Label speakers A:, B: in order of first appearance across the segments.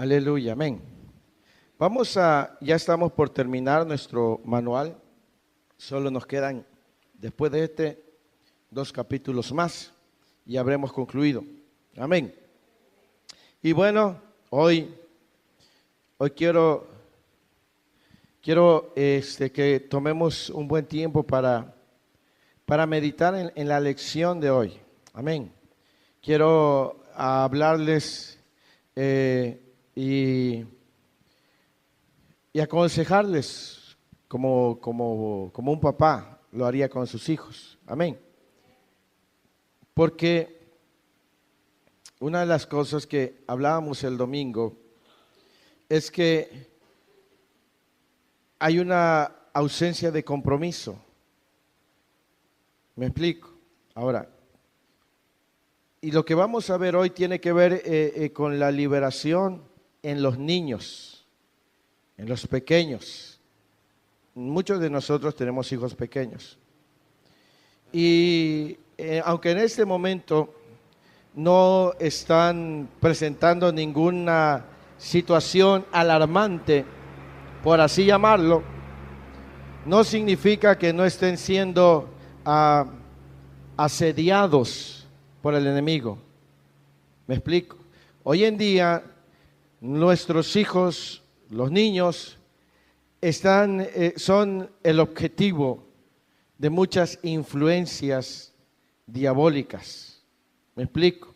A: Aleluya, amén. Ya estamos por terminar nuestro manual. Solo nos quedan, después de este, 2 capítulos más y habremos concluido. Amén. Y bueno, hoy quiero que tomemos un buen tiempo para meditar en la lección de hoy. Amén. Quiero hablarles y aconsejarles como un papá lo haría con sus hijos. Amén. Porque una de las cosas que hablábamos el domingo es que hay una ausencia de compromiso. ¿Me explico? Ahora, y lo que vamos a ver hoy tiene que ver con la liberación en los niños, en los pequeños. Muchos de nosotros tenemos hijos pequeños. Y aunque en este momento no están presentando ninguna situación alarmante, por así llamarlo, no significa que no estén siendo asediados por el enemigo. ¿Me explico? Hoy en día nuestros hijos, los niños, son el objetivo de muchas influencias diabólicas. ¿Me explico?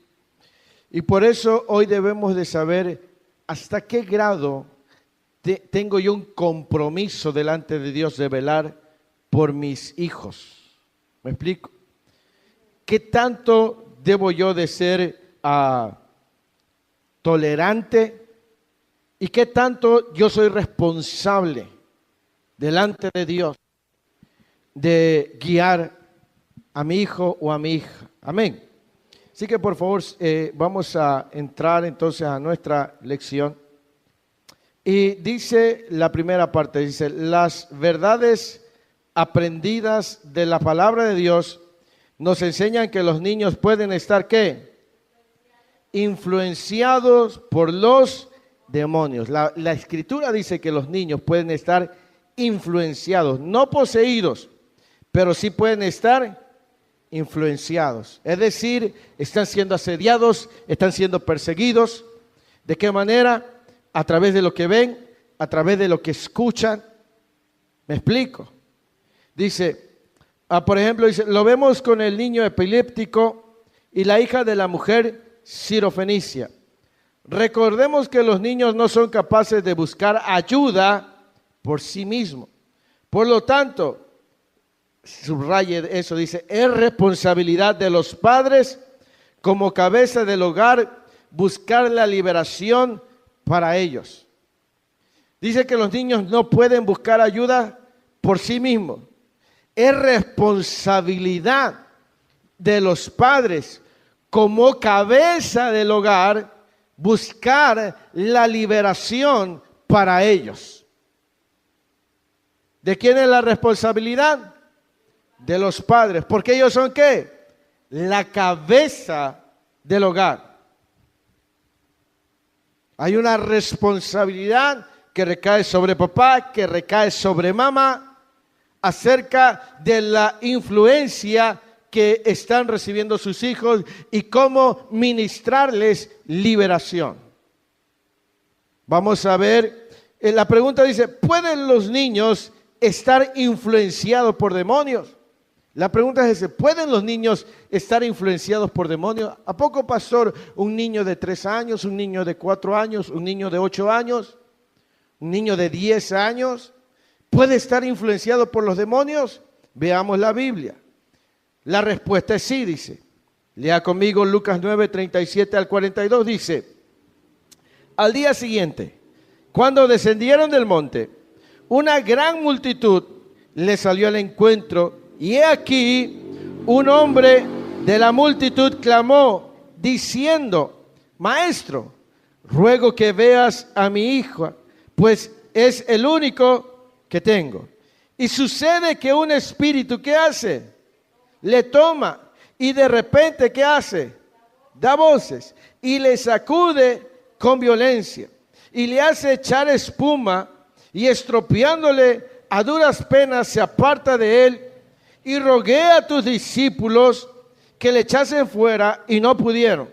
A: Y por eso hoy debemos de saber hasta qué grado tengo yo un compromiso delante de Dios de velar por mis hijos. ¿Me explico? ¿Qué tanto debo yo de ser tolerante? ¿Y qué tanto yo soy responsable delante de Dios de guiar a mi hijo o a mi hija? Amén. Así que por favor vamos a entrar entonces a nuestra lección. Y dice la primera parte, dice, las verdades aprendidas de la palabra de Dios nos enseñan que los niños pueden estar, ¿qué? Influenciados por los demonios. La escritura dice que los niños pueden estar influenciados, no poseídos, pero sí pueden estar influenciados. Es decir, están siendo asediados, están siendo perseguidos. ¿De qué manera? A través de lo que ven, a través de lo que escuchan. ¿Me explico? Dice, por ejemplo, dice, lo vemos con el niño epiléptico y la hija de la mujer sirofenicia. Recordemos que los niños no son capaces de buscar ayuda por sí mismos. Por lo tanto, subraye eso, dice, es responsabilidad de los padres como cabeza del hogar buscar la liberación para ellos. Dice que los niños no pueden buscar ayuda por sí mismos. Es responsabilidad de los padres como cabeza del hogar buscar la liberación para ellos. ¿De quién es la responsabilidad? De los padres, porque ellos son ¿qué? La cabeza del hogar. Hay una responsabilidad que recae sobre papá, que recae sobre mamá, acerca de la influencia que están recibiendo sus hijos y cómo ministrarles liberación. Vamos a ver, la pregunta dice, ¿pueden los niños estar influenciados por demonios? La pregunta es, ¿pueden los niños estar influenciados por demonios? ¿A poco, pastor, un niño de 3 años, un niño de 4 años, un niño de 8 años, un niño de 10 años, puede estar influenciado por los demonios? Veamos la Biblia. La respuesta es sí, dice. Lea conmigo Lucas 9, 37 al 42, dice, al día siguiente, cuando descendieron del monte, una gran multitud les salió al encuentro. Y he aquí, un hombre de la multitud clamó, diciendo, Maestro, ruego que veas a mi hijo, pues es el único que tengo. Y sucede que un espíritu, ¿qué hace? Le toma, y de repente, ¿qué hace? Da voces, y le sacude con violencia. y le hace echar espuma, y estropeándole a duras penas se aparta de él, y rogué a tus discípulos que le echasen fuera, y no pudieron.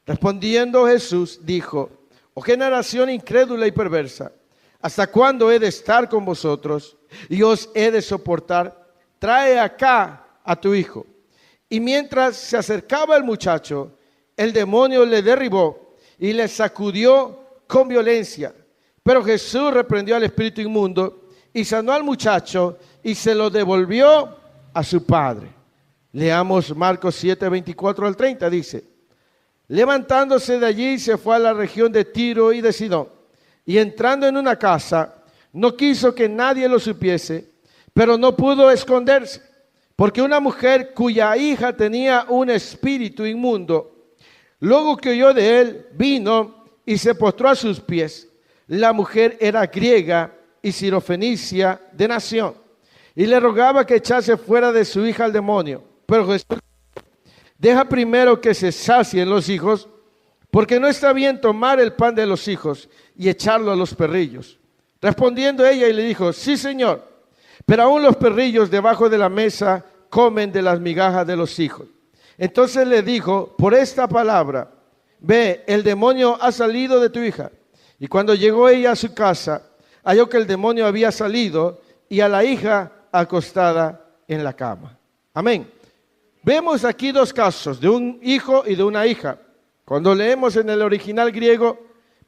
A: Respondiendo Jesús dijo: oh generación incrédula y perversa, ¿hasta cuándo he de estar con vosotros y os he de soportar? Trae acá a tu hijo. Y mientras se acercaba el muchacho, el demonio le derribó y le sacudió con violencia. Pero Jesús reprendió al espíritu inmundo y sanó al muchacho y se lo devolvió a su padre. Leamos Marcos 7, 24 al 30, dice: levantándose de allí se fue a la región de Tiro y de Sidón, y entrando en una casa, no quiso que nadie lo supiese, pero no pudo esconderse, porque una mujer cuya hija tenía un espíritu inmundo, luego que oyó de él, vino y se postró a sus pies. La mujer era griega y sirofenicia de nación, y le rogaba que echase fuera de su hija al demonio. Pero Jesús: deja primero que se sacien los hijos, porque no está bien tomar el pan de los hijos y echarlo a los perrillos. Respondiendo ella y le dijo: sí, Señor, pero aún los perrillos debajo de la mesa comen de las migajas de los hijos. Entonces le dijo: por esta palabra, ve, el demonio ha salido de tu hija. Y cuando llegó ella a su casa, halló que el demonio había salido y a la hija acostada en la cama. Amén. Vemos aquí dos casos, de un hijo y de una hija. Cuando leemos en el original griego,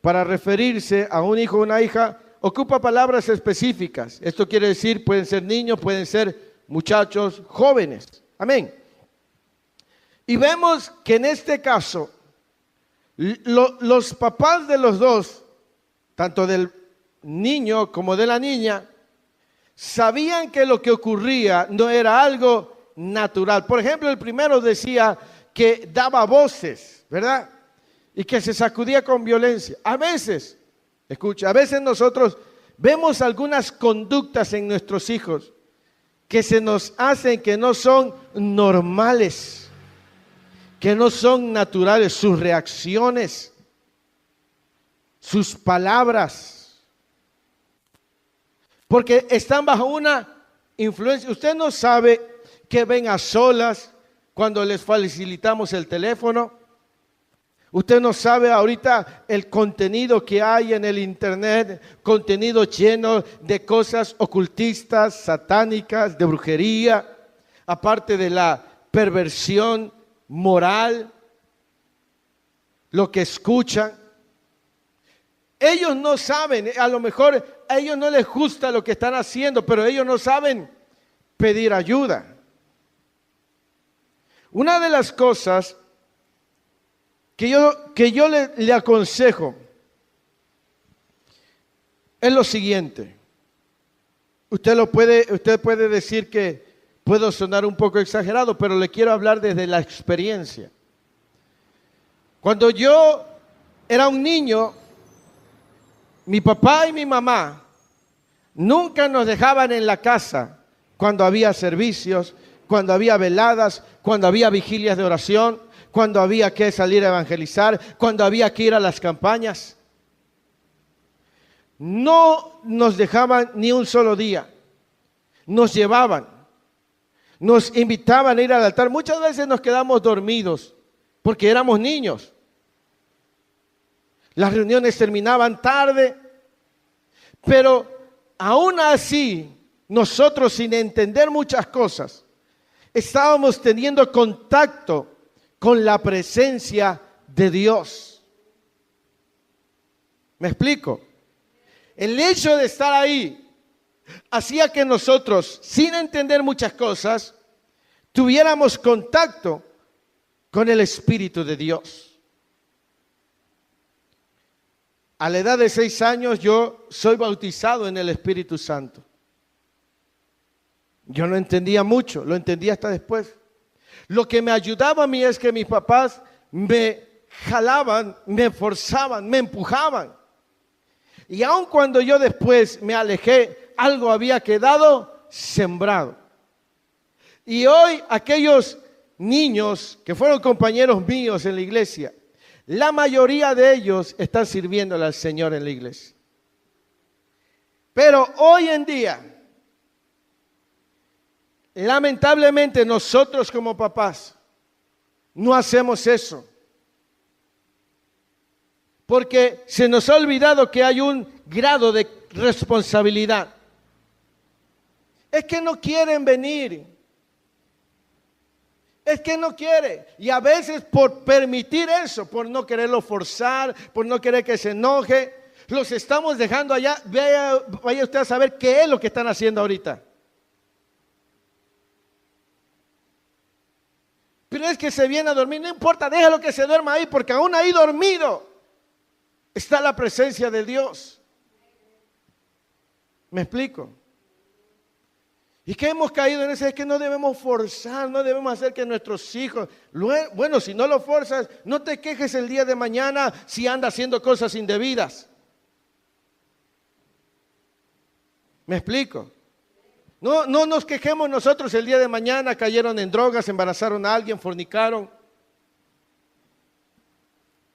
A: para referirse a un hijo o una hija, ocupa palabras específicas. Esto quiere decir, pueden ser niños, pueden ser muchachos, jóvenes. Amén. Y vemos que en este caso, los papás de los dos, tanto del niño como de la niña, sabían que lo que ocurría no era algo natural. Por ejemplo, el primero decía que daba voces, ¿verdad? Y que se sacudía con violencia. A veces, escucha, a veces nosotros vemos algunas conductas en nuestros hijos que se nos hacen que no son normales, que no son naturales, sus reacciones, sus palabras, porque están bajo una influencia. Usted no sabe que ven a solas cuando les facilitamos el teléfono. Usted no sabe ahorita el contenido que hay en el internet, contenido lleno de cosas ocultistas, satánicas, de brujería, aparte de la perversión moral, lo que escuchan. Ellos no saben, a lo mejor a ellos no les gusta lo que están haciendo, pero ellos no saben pedir ayuda. Una de las cosas que yo le aconsejo es lo siguiente. Usted puede decir que puedo sonar un poco exagerado, pero le quiero hablar desde la experiencia. Cuando yo era un niño, mi papá y mi mamá nunca nos dejaban en la casa cuando había servicios, cuando había veladas, cuando había vigilias de oración, cuando había que salir a evangelizar, cuando había que ir a las campañas. No nos dejaban ni un solo día. Nos llevaban, nos invitaban a ir al altar. Muchas veces nos quedamos dormidos porque éramos niños. Las reuniones terminaban tarde, pero aún así, nosotros sin entender muchas cosas, estábamos teniendo contacto con la presencia de Dios. ¿Me explico? El hecho de estar ahí hacía que nosotros, sin entender muchas cosas, tuviéramos contacto con el Espíritu de Dios. A la edad de 6 años yo soy bautizado en el Espíritu Santo. Yo no entendía mucho, lo entendí hasta después. Lo que me ayudaba a mí es que mis papás me jalaban, me forzaban, me empujaban. Y aun cuando yo después me alejé, algo había quedado sembrado. Y hoy aquellos niños que fueron compañeros míos en la iglesia, La mayoría de ellos están sirviéndole al Señor en la iglesia. Pero hoy en día, lamentablemente nosotros como papás no hacemos eso. Porque se nos ha olvidado que hay un grado de responsabilidad. Es que no quieren venir. Es que no quiere. Y a veces por permitir eso, por no quererlo forzar, por no querer que se enoje, los estamos dejando allá. Vaya usted a saber qué es lo que están haciendo ahorita. Pero es que se viene a dormir. No importa, déjalo que se duerma ahí, porque aún ahí dormido está la presencia de Dios. ¿Me explico? ¿Y qué hemos caído en eso? Es que no debemos forzar, no debemos hacer que nuestros hijos... Bueno, si no lo forzas, no te quejes el día de mañana si anda haciendo cosas indebidas. ¿Me explico? No nos quejemos nosotros el día de mañana, cayeron en drogas, embarazaron a alguien, fornicaron.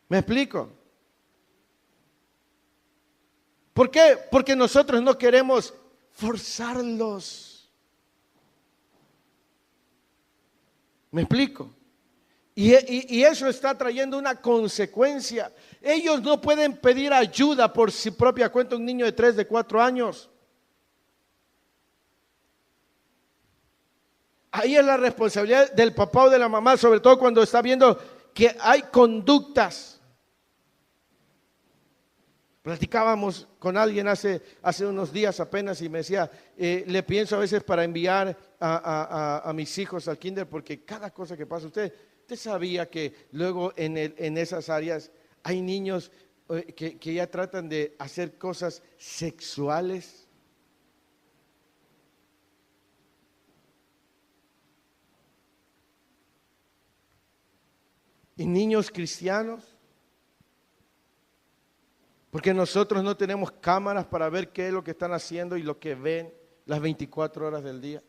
A: ¿Me explico? ¿Por qué? Porque nosotros no queremos forzarlos. ¿Me explico? Y eso está trayendo una consecuencia. Ellos no pueden pedir ayuda por su propia cuenta, un niño de 3, de 4 años. Ahí es la responsabilidad del papá o de la mamá, sobre todo cuando está viendo que hay conductas. Platicábamos con alguien hace unos días apenas y me decía, le pienso a veces para enviar a mis hijos al kinder, porque cada cosa que pasa, usted sabía que luego en esas áreas hay niños que ya tratan de hacer cosas sexuales. Y niños cristianos. Porque nosotros no tenemos cámaras para ver qué es lo que están haciendo y lo que ven las 24 horas del día.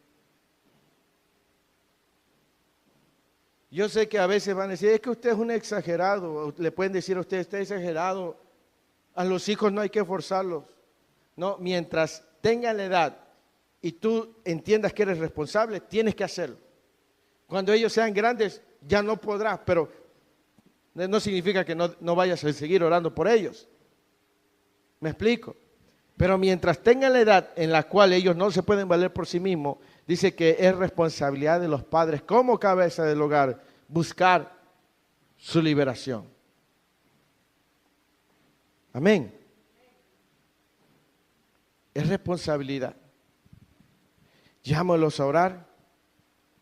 A: Yo sé que a veces van a decir, es que usted es un exagerado. Le pueden decir a usted, está exagerado. A los hijos no hay que forzarlos. No, mientras tengan la edad y tú entiendas que eres responsable, tienes que hacerlo. Cuando ellos sean grandes, ya no podrás, pero no significa que no vayas a seguir orando por ellos. ¿Me explico? Pero mientras tengan la edad en la cual ellos no se pueden valer por sí mismos, dice que es responsabilidad de los padres como cabeza del hogar buscar su liberación. Amén. Es responsabilidad. Llámalos a orar,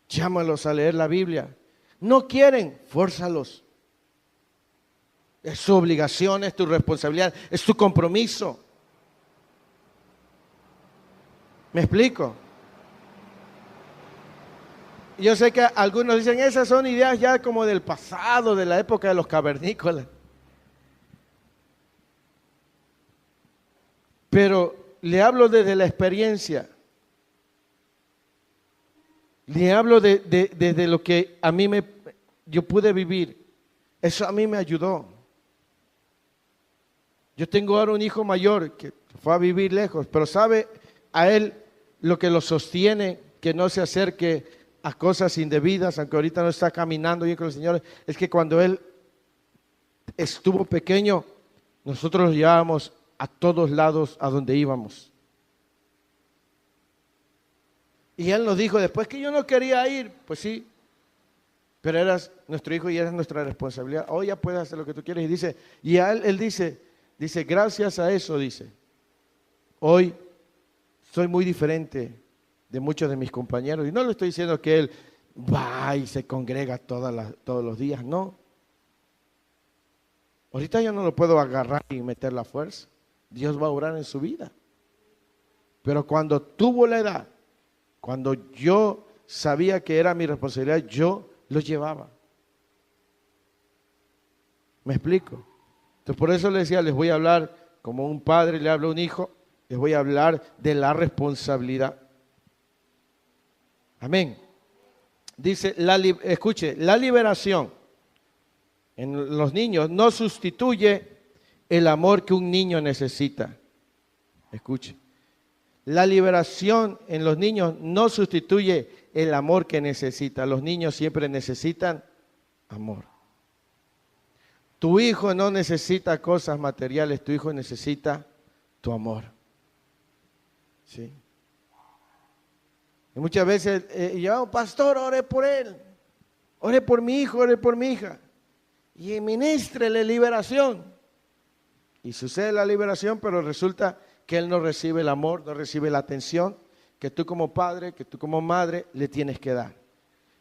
A: llámalos a leer la Biblia. No quieren, fórzalos. Es su obligación, es tu responsabilidad, es tu compromiso. ¿Me explico? Yo sé que algunos dicen, esas son ideas ya como del pasado, de la época de los cavernícolas. Pero le hablo desde la experiencia. Le hablo desde lo que a mí yo pude vivir. Eso a mí me ayudó. Yo tengo ahora un hijo mayor que fue a vivir lejos, pero sabe a él lo que lo sostiene, que no se acerque a cosas indebidas, aunque ahorita no está caminando bien con el Señor, es que cuando él estuvo pequeño, nosotros lo llevábamos a todos lados a donde íbamos. Y él nos dijo después que yo no quería ir, pues sí, pero eras nuestro hijo y eras nuestra responsabilidad. Hoy ya puedes hacer lo que tú quieres. Y dice, y a él dice, gracias a eso, dice, hoy soy muy diferente de muchos de mis compañeros. Y no le estoy diciendo que él va y se congrega todos los días, no. Ahorita yo no lo puedo agarrar y meter la fuerza. Dios va a obrar en su vida. Pero cuando tuvo la edad, cuando yo sabía que era mi responsabilidad, yo lo llevaba. ¿Me explico? Entonces por eso les decía, les voy a hablar como un padre le habla a un hijo, les voy a hablar de la responsabilidad. Amén. Dice, escuche, la liberación en los niños no sustituye el amor que un niño necesita. Escuche. La liberación en los niños no sustituye el amor que necesita. Los niños siempre necesitan amor. Tu hijo no necesita cosas materiales, tu hijo necesita tu amor. ¿Sí? Y muchas veces, yo, pastor, ore por él, ore por mi hijo, ore por mi hija, y ministrele liberación. Y sucede la liberación, pero resulta que él no recibe el amor, no recibe la atención que tú como padre, que tú como madre le tienes que dar.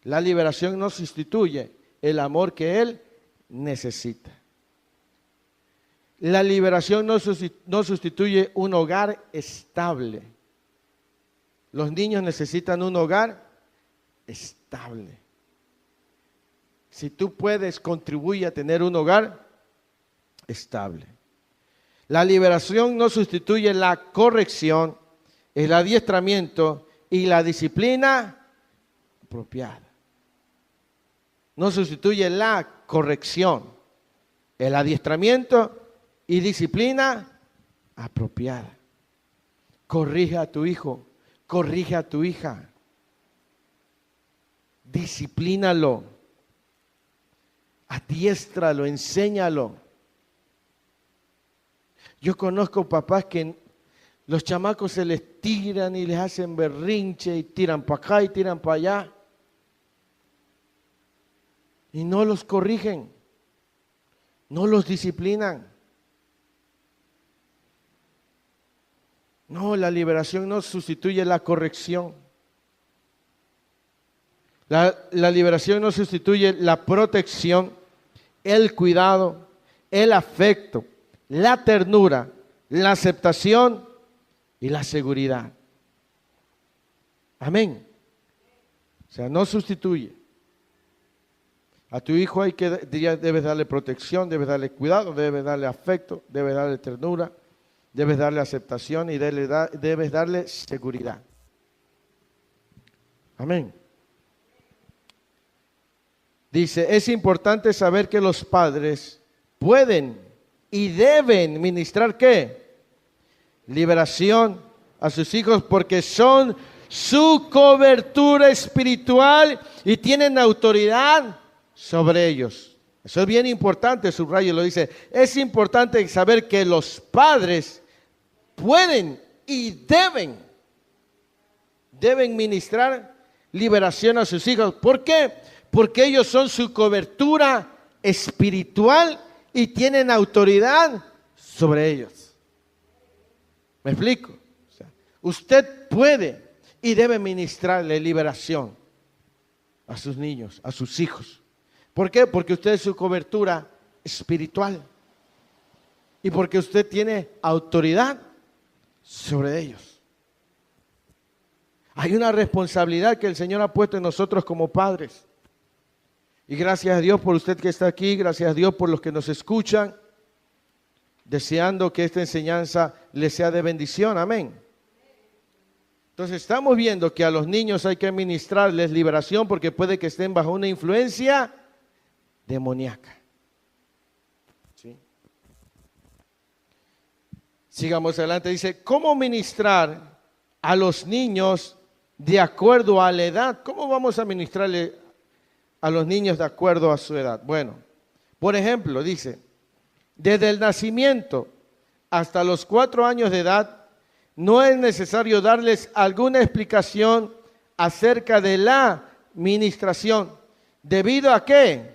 A: La liberación no sustituye el amor que él necesita. La liberación no sustituye un hogar estable. Los niños necesitan un hogar estable. Si tú puedes, contribuye a tener un hogar estable. La liberación no sustituye la corrección, el adiestramiento y la disciplina apropiada. No sustituye la corrección, el adiestramiento y disciplina apropiada. Corrige a tu hijo, corrige a tu hija, disciplínalo, adiéstralo, enséñalo. Yo conozco papás que los chamacos se les tiran y les hacen berrinche y tiran para acá y tiran para allá y no los corrigen, no los disciplinan. No, la liberación no sustituye la corrección. La liberación no sustituye la protección, el cuidado, el afecto, la ternura, la aceptación y la seguridad. Amén. O sea, no sustituye. A tu hijo debes darle protección, debes darle cuidado, debes darle afecto, debes darle ternura, debes darle aceptación y debes darle seguridad. Amén. Dice, es importante saber que los padres pueden y deben ministrar ¿qué? Liberación a sus hijos porque son su cobertura espiritual y tienen autoridad sobre ellos. Eso es bien importante, subrayo, lo dice. Es importante saber que los padres pueden y deben ministrar liberación a sus hijos. ¿Por qué? Porque ellos son su cobertura espiritual y tienen autoridad sobre ellos. ¿Me explico? O sea, usted puede y debe ministrarle liberación a sus niños, a sus hijos. ¿Por qué? Porque usted es su cobertura espiritual y porque usted tiene autoridad sobre ellos. Hay una responsabilidad que el Señor ha puesto en nosotros como padres. Y gracias a Dios por usted que está aquí, gracias a Dios por los que nos escuchan, deseando que esta enseñanza les sea de bendición. Amén. Entonces estamos viendo que a los niños hay que ministrarles liberación porque puede que estén bajo una influencia demoníaca. ¿Sí? Sigamos adelante, dice, ¿cómo ministrar a los niños de acuerdo a la edad? ¿Cómo vamos a ministrarle a los niños de acuerdo a su edad? Bueno, por ejemplo, dice, desde el nacimiento hasta los 4 años de edad, no es necesario darles alguna explicación acerca de la ministración. ¿Debido a qué?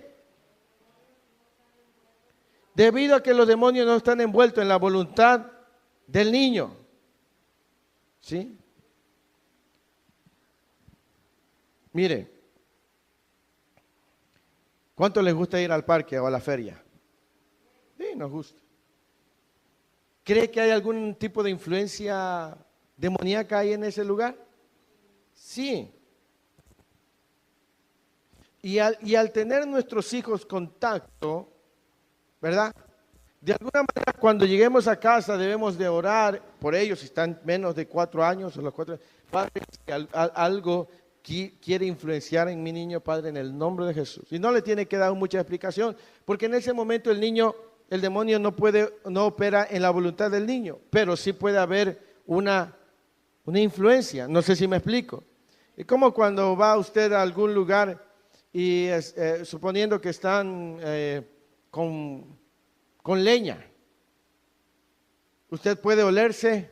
A: Debido a que los demonios no están envueltos en la voluntad del niño. ¿Sí? Mire, ¿cuánto les gusta ir al parque o a la feria? Sí, nos gusta. ¿Cree que hay algún tipo de influencia demoníaca ahí en ese lugar? Sí. Y al tener nuestros hijos contacto, ¿verdad? De alguna manera, cuando lleguemos a casa debemos de orar por ellos, si están menos de 4 años o los 4 padres, algo quiere influenciar en mi niño, Padre, en el nombre de Jesús. Y no le tiene que dar mucha explicación, porque en ese momento el niño, el demonio no opera en la voluntad del niño, pero sí puede haber una influencia. No sé si me explico. Es como cuando va usted a algún lugar y suponiendo que están con leña, usted puede olerse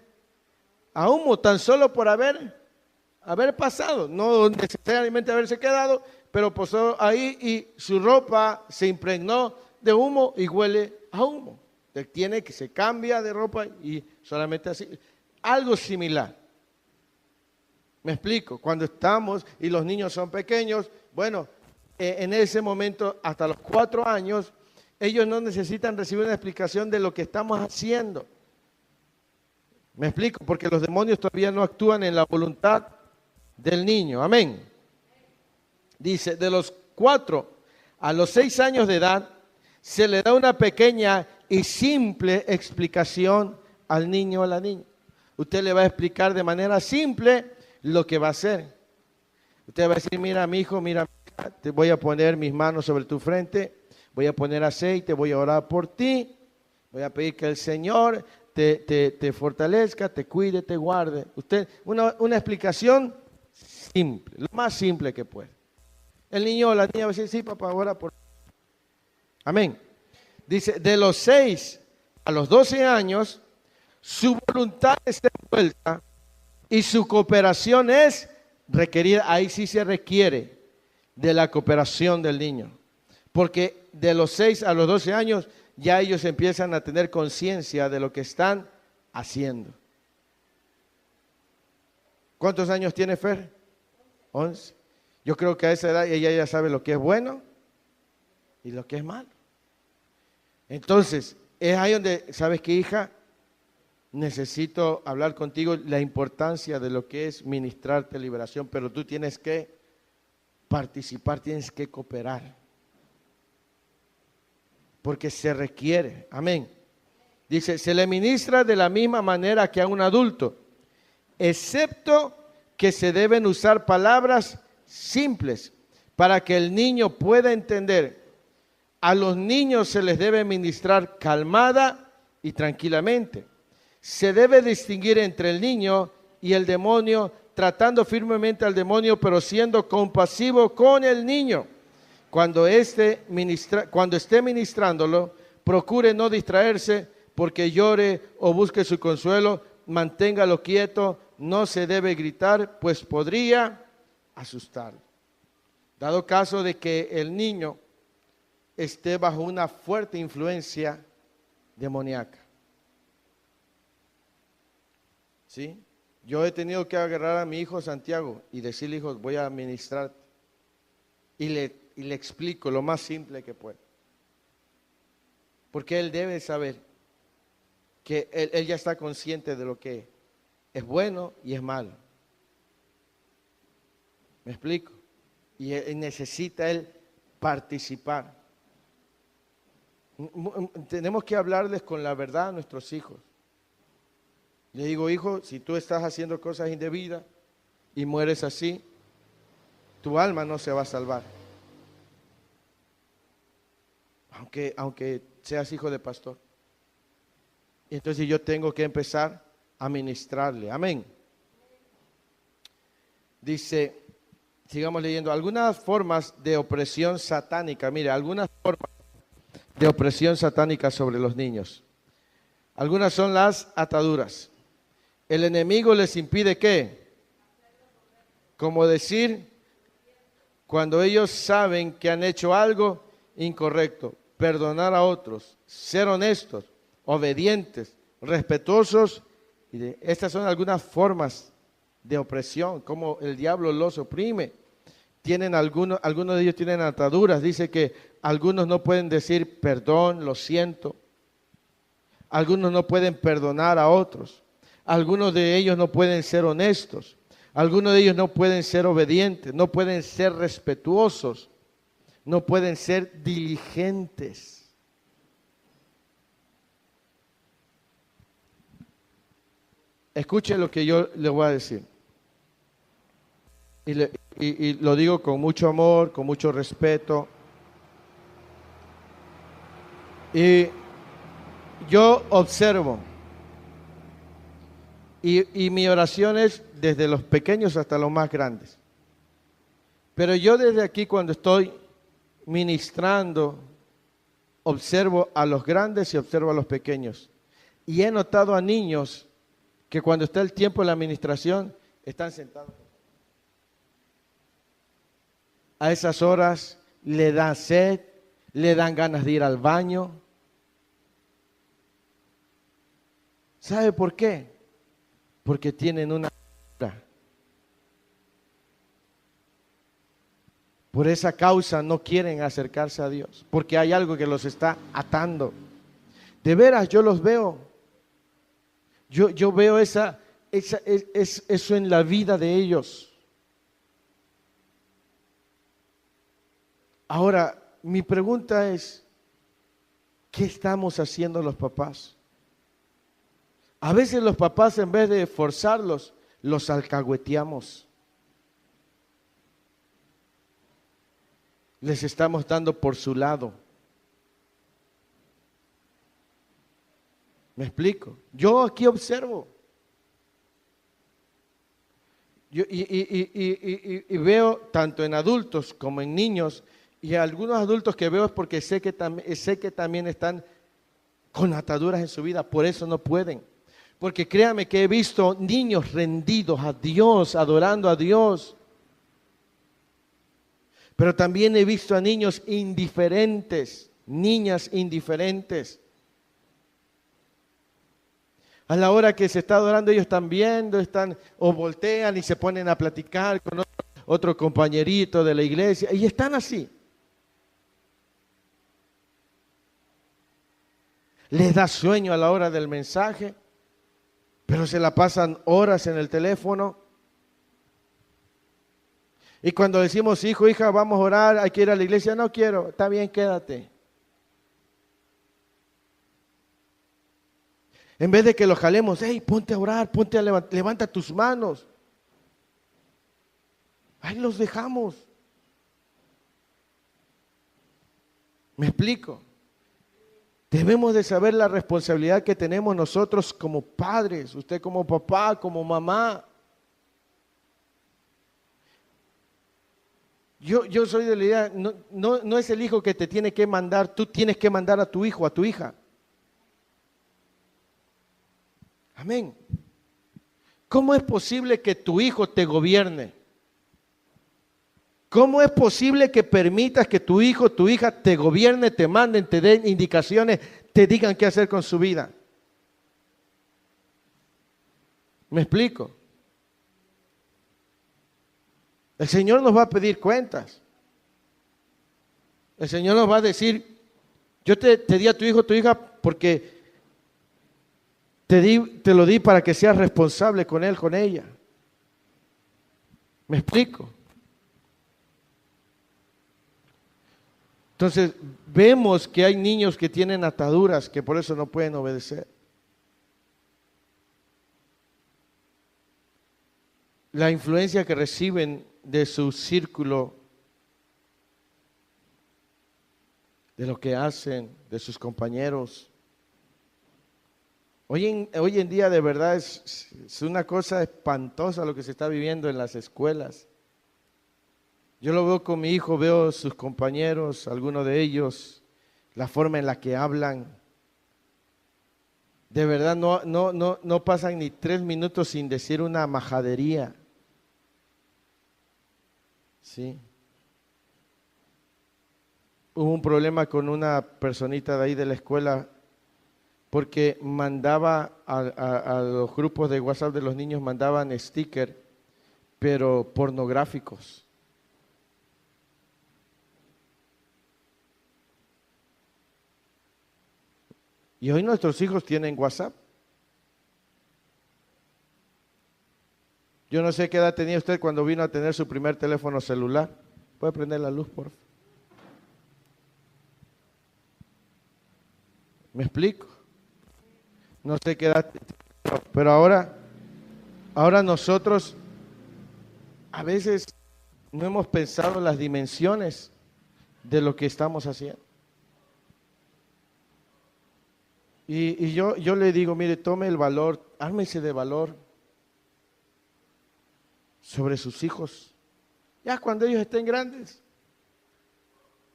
A: a humo tan solo por haber pasado, no necesariamente haberse quedado, pero pasó ahí y su ropa se impregnó de humo y huele a humo. Usted se cambia de ropa y solamente así, algo similar. Me explico, cuando estamos y los niños son pequeños, bueno, en ese momento, hasta los 4 años, ellos no necesitan recibir una explicación de lo que estamos haciendo. Me explico, porque los demonios todavía no actúan en la voluntad del niño. Amén. Dice, de los 4 a los 6 años de edad, se le da una pequeña y simple explicación al niño o a la niña. Usted le va a explicar de manera simple lo que va a hacer. Usted va a decir, mira, mi hijo, mira, te voy a poner mis manos sobre tu frente, voy a poner aceite, voy a orar por ti, voy a pedir que el Señor te fortalezca, te cuide, te guarde. Usted, una explicación simple, lo más simple que puede. El niño o la niña va a decir, sí, papá, ora por... Amén. Dice, de los 6 a los 12 años, su voluntad está envuelta y su cooperación es requerida. Ahí sí se requiere de la cooperación del niño. Porque de los 6 a los 12 años ya ellos empiezan a tener conciencia de lo que están haciendo. ¿Cuántos años tiene Fer? 11. Yo creo que a esa edad ella ya sabe lo que es bueno y lo que es malo. Entonces, es ahí donde, ¿sabes qué, hija? Necesito hablar contigo la importancia de lo que es ministrarte liberación, pero tú tienes que participar, tienes que cooperar. Porque se requiere, amén. Dice, se le ministra de la misma manera que a un adulto, excepto que se deben usar palabras simples para que el niño pueda entender. A los niños se les debe ministrar calmada y tranquilamente. Se debe distinguir entre el niño y el demonio, tratando firmemente al demonio, pero siendo compasivo con el niño. Cuando esté ministrándolo, procure no distraerse porque llore o busque su consuelo, manténgalo quieto, no se debe gritar, pues podría asustarlo. Dado caso de que el niño esté bajo una fuerte influencia demoníaca. ¿Sí? Yo he tenido que agarrar a mi hijo Santiago y decirle, hijo, voy a ministrar. Y le explico lo más simple que puedo. Porque él debe saber que él ya está consciente de lo que es bueno y es malo. ¿Me explico? Y necesita él participar. Tenemos que hablarles con la verdad a nuestros hijos. Le digo, hijo, si tú estás haciendo cosas indebidas y mueres así, tu alma no se va a salvar. Aunque seas hijo de pastor. Y entonces yo tengo que empezar a ministrarle. Amén. Dice, sigamos leyendo, algunas formas de opresión satánica. Mire, algunas formas de opresión satánica sobre los niños. Algunas son las ataduras. El enemigo les impide ¿qué? Como decir, cuando ellos saben que han hecho algo incorrecto, perdonar a otros, ser honestos, obedientes, respetuosos. Estas son algunas formas de opresión, como el diablo los oprime. Algunos de ellos tienen ataduras. Dice que algunos no pueden decir perdón, lo siento. Algunos no pueden perdonar a otros. Algunos de ellos no pueden ser honestos. Algunos de ellos no pueden ser obedientes, no pueden ser respetuosos, no pueden ser diligentes. Escuche lo que yo le voy a decir. Y y lo digo con mucho amor, con mucho respeto. Y yo observo, y mi oración es desde los pequeños hasta los más grandes. Pero yo desde aquí, cuando estoy ministrando, observo a los grandes y observo a los pequeños. Y he notado a niños que cuando está el tiempo de la administración, están sentados. A esas horas le da sed, le dan ganas de ir al baño. ¿Sabe por qué? Porque tienen una... Por esa causa no quieren acercarse a Dios, porque hay algo que los está atando. De veras, yo los veo. Yo veo eso en la vida de ellos. Ahora, mi pregunta es, ¿qué estamos haciendo los papás? A veces los papás, en vez de forzarlos, los alcahueteamos. Les estamos dando por su lado. ¿Me explico? Yo aquí observo. Y veo tanto en adultos como en niños, y algunos adultos que veo es porque sé que también están con ataduras en su vida, por eso no pueden. Porque créame que he visto niños rendidos a Dios, adorando a Dios. Pero también he visto a niños indiferentes, niñas indiferentes. A la hora que se está adorando, ellos están viendo, o voltean y se ponen a platicar con otro compañerito de la iglesia, y están así. Les da sueño a la hora del mensaje, pero se la pasan horas en el teléfono. Y cuando decimos, hijo, hija, vamos a orar, hay que ir a la iglesia, no quiero, está bien, quédate. En vez de que los jalemos, hey, ponte a orar, levanta tus manos. Ahí los dejamos. ¿Me explico? Debemos de saber la responsabilidad que tenemos nosotros como padres, usted como papá, como mamá. Yo soy de la idea, no es el hijo que te tiene que mandar, tú tienes que mandar a tu hijo, a tu hija. Amén. ¿Cómo es posible que tu hijo te gobierne? ¿Cómo es posible que permitas que tu hijo, tu hija te gobierne, te manden, te den indicaciones, te digan qué hacer con su vida? ¿Me explico? El Señor nos va a pedir cuentas. El Señor nos va a decir, yo te di a tu hijo, tu hija, porque te lo di para que seas responsable con él, con ella. ¿Me explico? Entonces, vemos que hay niños que tienen ataduras, que por eso no pueden obedecer. La influencia que reciben de su círculo, de lo que hacen, de sus compañeros. Hoy en día de verdad es una cosa espantosa lo que se está viviendo en las escuelas. Yo lo veo con mi hijo, veo sus compañeros, algunos de ellos, la forma en la que hablan. De verdad no pasan ni 3 minutos sin decir una majadería. Sí. Hubo un problema con una personita de ahí de la escuela porque mandaba a los grupos de WhatsApp de los niños, mandaban stickers, pero pornográficos. Y hoy nuestros hijos tienen WhatsApp. Yo no sé qué edad tenía usted cuando vino a tener su primer teléfono celular. ¿Puede prender la luz, por favor? ¿Me explico? No sé qué edad, pero ahora nosotros a veces no hemos pensado en las dimensiones de lo que estamos haciendo. Y yo le digo, mire, tome el valor, ármese de valor sobre sus hijos. Ya cuando ellos estén grandes,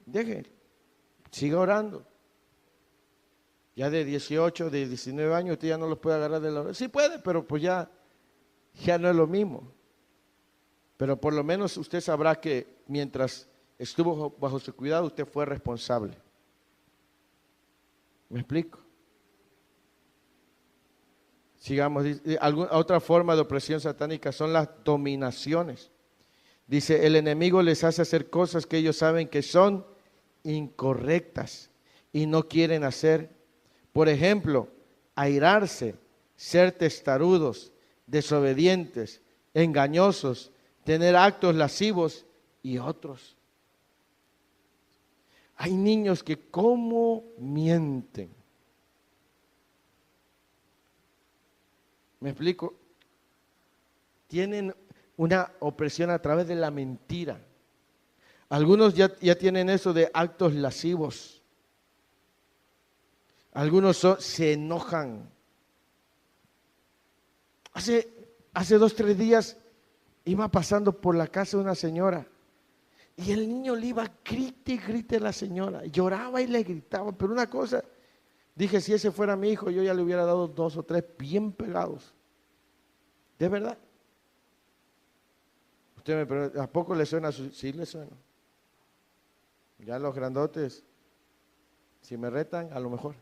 A: deje, siga orando. Ya de 18, de 19 años, usted ya no los puede agarrar de la oración. Sí puede, pero pues ya no es lo mismo. Pero por lo menos usted sabrá que mientras estuvo bajo su cuidado, usted fue responsable. ¿Me explico? Sigamos. Otra forma de opresión satánica son las dominaciones. Dice, el enemigo les hace hacer cosas que ellos saben que son incorrectas y no quieren hacer. Por ejemplo, airarse, ser testarudos, desobedientes, engañosos, tener actos lascivos y otros. Hay niños que cómo mienten. ¿Me explico? Tienen una opresión a través de la mentira. Algunos ya tienen eso de actos lascivos. Algunos se enojan. Hace 2, 3 días iba pasando por la casa de una señora y el niño le iba grite a la señora. Lloraba y le gritaba, pero una cosa, dije, si ese fuera mi hijo, yo ya le hubiera dado 2 o 3 bien pegados. ¿De verdad? Usted me pregunta, ¿a poco le suena? Sí, le suena. Ya los grandotes, si me retan, a lo mejor.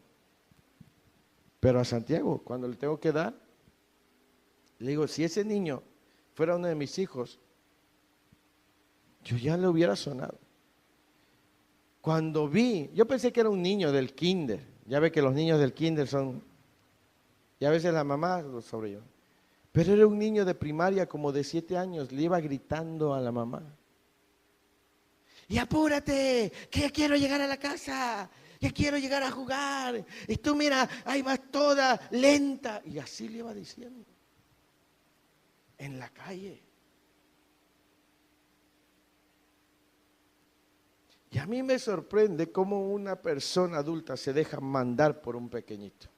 A: Pero a Santiago, cuando le tengo que dar, le digo, si ese niño fuera uno de mis hijos, yo ya le hubiera sonado. Cuando vi, yo pensé que era un niño del kinder. Ya ve que los niños del kinder son, y a veces la mamá lo sobrelleva. Pero era un niño de primaria como de 7 años, le iba gritando a la mamá. Y apúrate, que ya quiero llegar a la casa, ya quiero llegar a jugar. Y tú mira, ahí vas toda lenta. Y así le iba diciendo. En la calle. Y a mí me sorprende cómo una persona adulta se deja mandar por un pequeñito.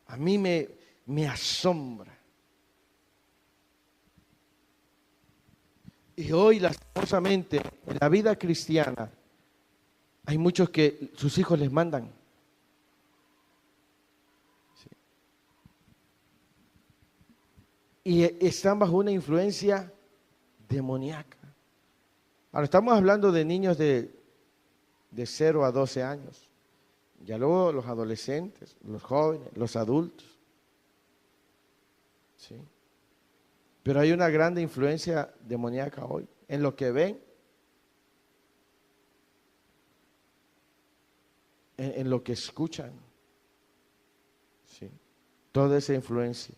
A: A mí me asombra. Y hoy, lastimosamente, en la vida cristiana, hay muchos que sus hijos les mandan. Sí. Y están bajo una influencia demoníaca. Ahora, estamos hablando de niños de 0 a 12 años. Ya luego los adolescentes, los jóvenes, los adultos. ¿Sí? Pero hay una grande influencia demoníaca hoy, en lo que ven, en lo que escuchan. ¿Sí? Toda esa influencia.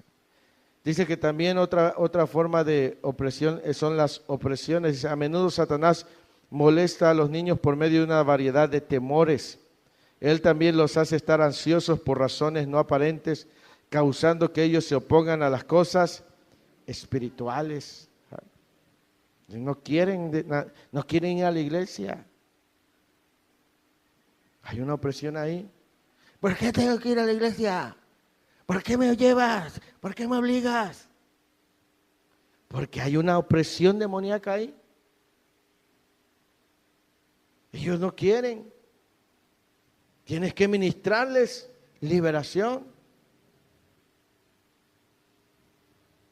A: Dice que también otra forma de opresión son las opresiones. Dice, a menudo Satanás molesta a los niños por medio de una variedad de temores. Él también los hace estar ansiosos por razones no aparentes, causando que ellos se opongan a las cosas espirituales. No quieren ir a la iglesia. Hay una opresión ahí. ¿Por qué tengo que ir a la iglesia? ¿Por qué me llevas? ¿Por qué me obligas? Porque hay una opresión demoníaca ahí. Ellos no quieren. Tienes que ministrarles liberación.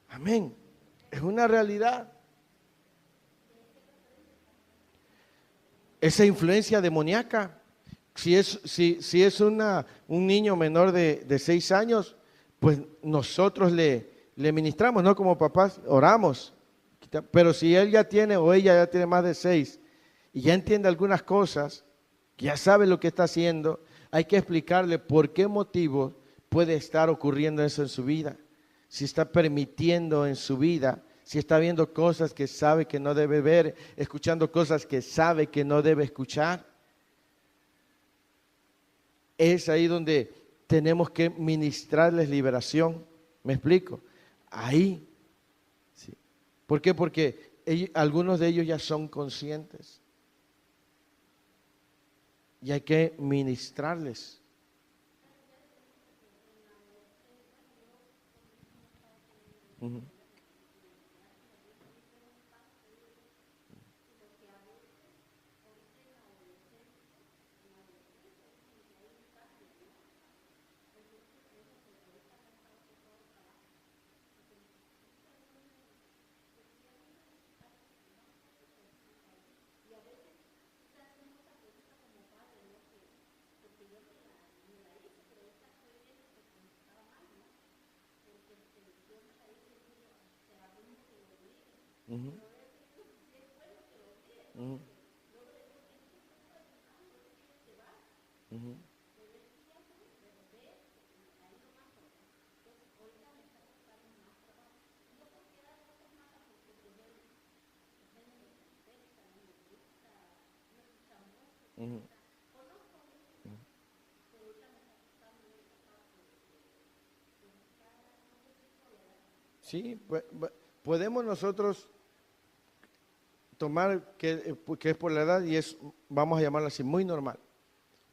A: Amén. Es una realidad. Esa influencia demoníaca, si es un niño menor de 6 años, pues nosotros le ministramos, ¿no? Como papás, oramos. Pero si él ya tiene o ella ya tiene más de 6 y ya entiende algunas cosas, ya sabe lo que está haciendo, hay que explicarle por qué motivo puede estar ocurriendo eso en su vida. Si está permitiendo en su vida, si está viendo cosas que sabe que no debe ver, escuchando cosas que sabe que no debe escuchar. Es ahí donde tenemos que ministrarles liberación. ¿Me explico? Ahí. Sí. ¿Por qué? Porque algunos de ellos ya son conscientes. Y hay que ministrarles. Ujú. Ujú. Ujú. Ujú. Ujú. Sí, podemos nosotros tomar que es por la edad y es, vamos a llamarlo así, muy normal.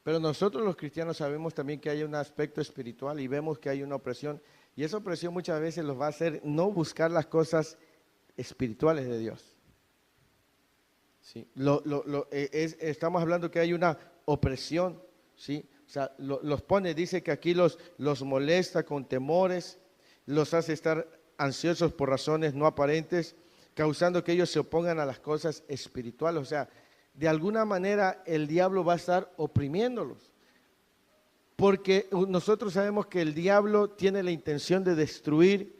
A: Pero nosotros los cristianos sabemos también que hay un aspecto espiritual y vemos que hay una opresión. Y esa opresión muchas veces los va a hacer no buscar las cosas espirituales de Dios. ¿Sí? Estamos hablando que hay una opresión, ¿sí? O sea, los pone, dice que aquí los molesta con temores, los hace estar ansiosos por razones no aparentes, causando que ellos se opongan a las cosas espirituales. O sea, de alguna manera el diablo va a estar oprimiéndolos. Porque nosotros sabemos que el diablo tiene la intención de destruir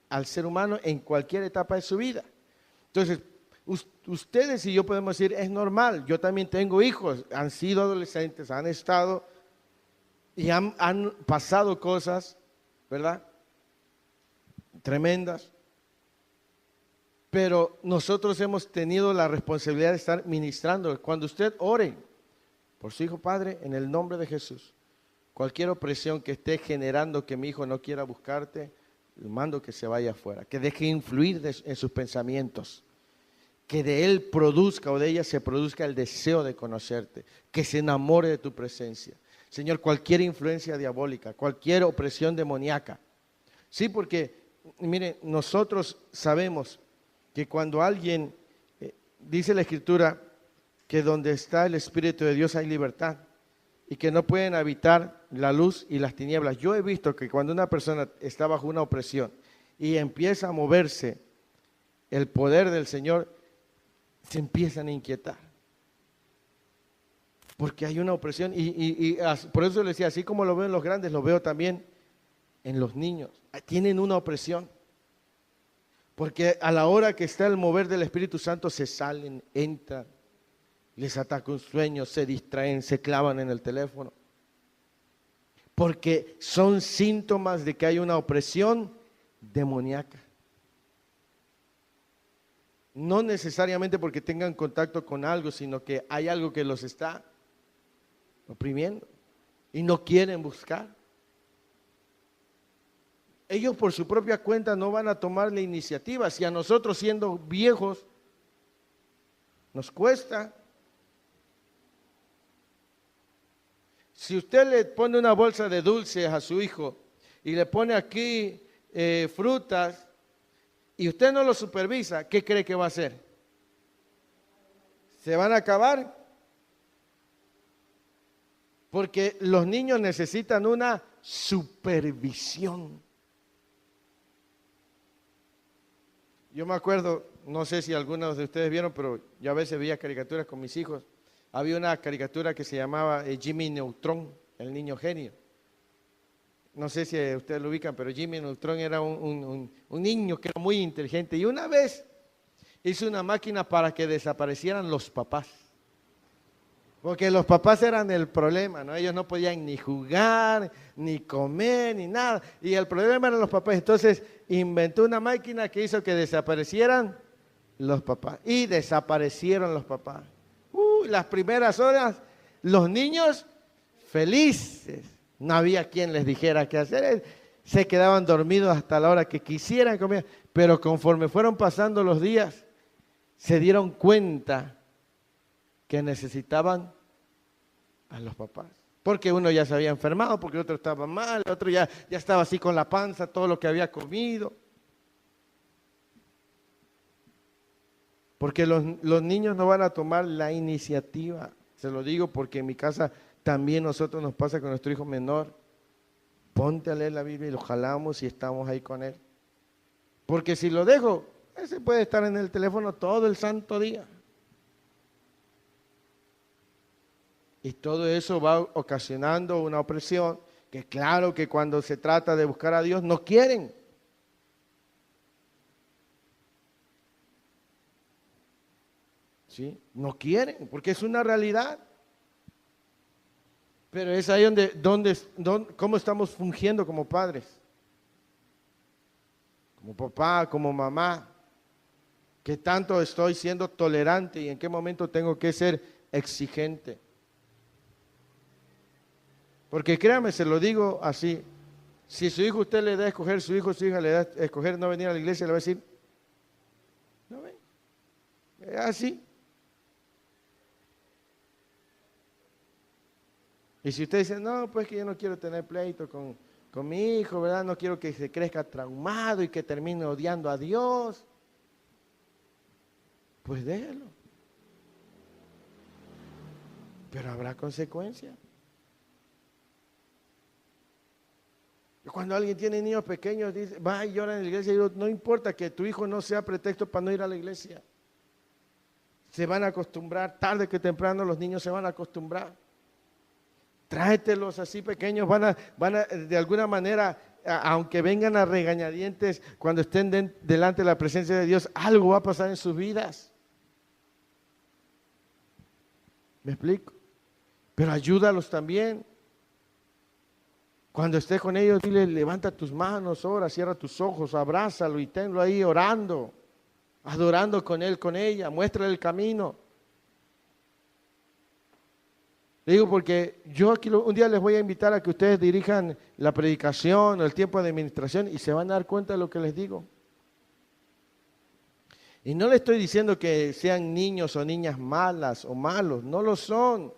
A: al ser humano en cualquier etapa de su vida. Entonces, ustedes y yo podemos decir, es normal, yo también tengo hijos, han sido adolescentes, han estado y han pasado cosas, ¿verdad? Tremendas. Pero nosotros hemos tenido la responsabilidad de estar ministrando. Cuando usted ore por su hijo, Padre, en el nombre de Jesús, cualquier opresión que esté generando que mi hijo no quiera buscarte, le mando que se vaya afuera, que deje influir en sus pensamientos, que de él produzca o de ella se produzca el deseo de conocerte, que se enamore de tu presencia. Señor, cualquier influencia diabólica, cualquier opresión demoníaca. Sí, porque, miren, nosotros sabemos que cuando alguien, dice la Escritura, que donde está el Espíritu de Dios hay libertad y que no pueden habitar la luz y las tinieblas. Yo he visto que cuando una persona está bajo una opresión y empieza a moverse el poder del Señor, se empiezan a inquietar. Porque hay una opresión y por eso le decía, así como lo veo en los grandes, lo veo también en los niños. Tienen una opresión. Porque a la hora que está el mover del Espíritu Santo se salen, entran, les ataca un sueño, se distraen, se clavan en el teléfono. Porque son síntomas de que hay una opresión demoníaca. No necesariamente porque tengan contacto con algo, sino que hay algo que los está oprimiendo y no quieren buscar. Ellos por su propia cuenta no van a tomar la iniciativa. Si a nosotros siendo viejos nos cuesta. Si usted le pone una bolsa de dulces a su hijo y le pone aquí frutas y usted no lo supervisa, ¿qué cree que va a hacer? ¿Se van a acabar? Porque los niños necesitan una supervisión. Yo me acuerdo, no sé si algunos de ustedes vieron, pero yo a veces veía caricaturas con mis hijos. Había una caricatura que se llamaba Jimmy Neutron, el niño genio. No sé si ustedes lo ubican, pero Jimmy Neutron era un niño que era muy inteligente. Y una vez hizo una máquina para que desaparecieran los papás. Porque los papás eran el problema, ¿no? Ellos no podían ni jugar, ni comer, ni nada. Y el problema eran los papás. Entonces inventó una máquina que hizo que desaparecieran los papás. Y desaparecieron los papás. Las primeras horas, los niños felices. No había quien les dijera qué hacer. se quedaban dormidos hasta la hora que quisieran comer, pero conforme fueron pasando los días, se dieron cuenta que necesitaban a los papás. Porque uno ya se había enfermado, porque el otro estaba mal, el otro ya estaba así con la panza, todo lo que había comido. Porque los niños no van a tomar la iniciativa. Se lo digo porque en mi casa también nosotros nos pasa con nuestro hijo menor. Ponte a leer la Biblia y lo jalamos y estamos ahí con él. Porque si lo dejo, ese puede estar en el teléfono todo el santo día. Y todo eso va ocasionando una opresión que claro que cuando se trata de buscar a Dios no quieren. ¿Sí? No quieren, porque es una realidad. Pero es ahí donde cómo estamos fungiendo como padres. Como papá, como mamá. ¿Qué tanto estoy siendo tolerante y en qué momento tengo que ser exigente? Porque créame, se lo digo así. Si su hijo usted le da a escoger, su hijo o su hija le da a escoger no venir a la iglesia, le va a decir, no ven, es así. Y si usted dice, no, pues que yo no quiero tener pleito con mi hijo, ¿verdad? No quiero que se crezca traumado y que termine odiando a Dios, pues déjelo. Pero habrá consecuencias. Cuando alguien tiene niños pequeños, dice, va y llora en la iglesia, y digo, no importa que tu hijo no sea pretexto para no ir a la iglesia. Se van a acostumbrar, tarde que temprano los niños se van a acostumbrar. Tráetelos así pequeños, van a de alguna manera, aunque vengan a regañadientes, cuando estén delante de la presencia de Dios, algo va a pasar en sus vidas. ¿Me explico? Pero ayúdalos también. Cuando estés con ellos, dile, levanta tus manos, ora, cierra tus ojos, abrázalo y tenlo ahí orando, adorando con él, con ella, muéstrale el camino. Le digo porque yo aquí un día les voy a invitar a que ustedes dirijan la predicación o el tiempo de administración y se van a dar cuenta de lo que les digo. Y no le estoy diciendo que sean niños o niñas malas o malos, no lo son,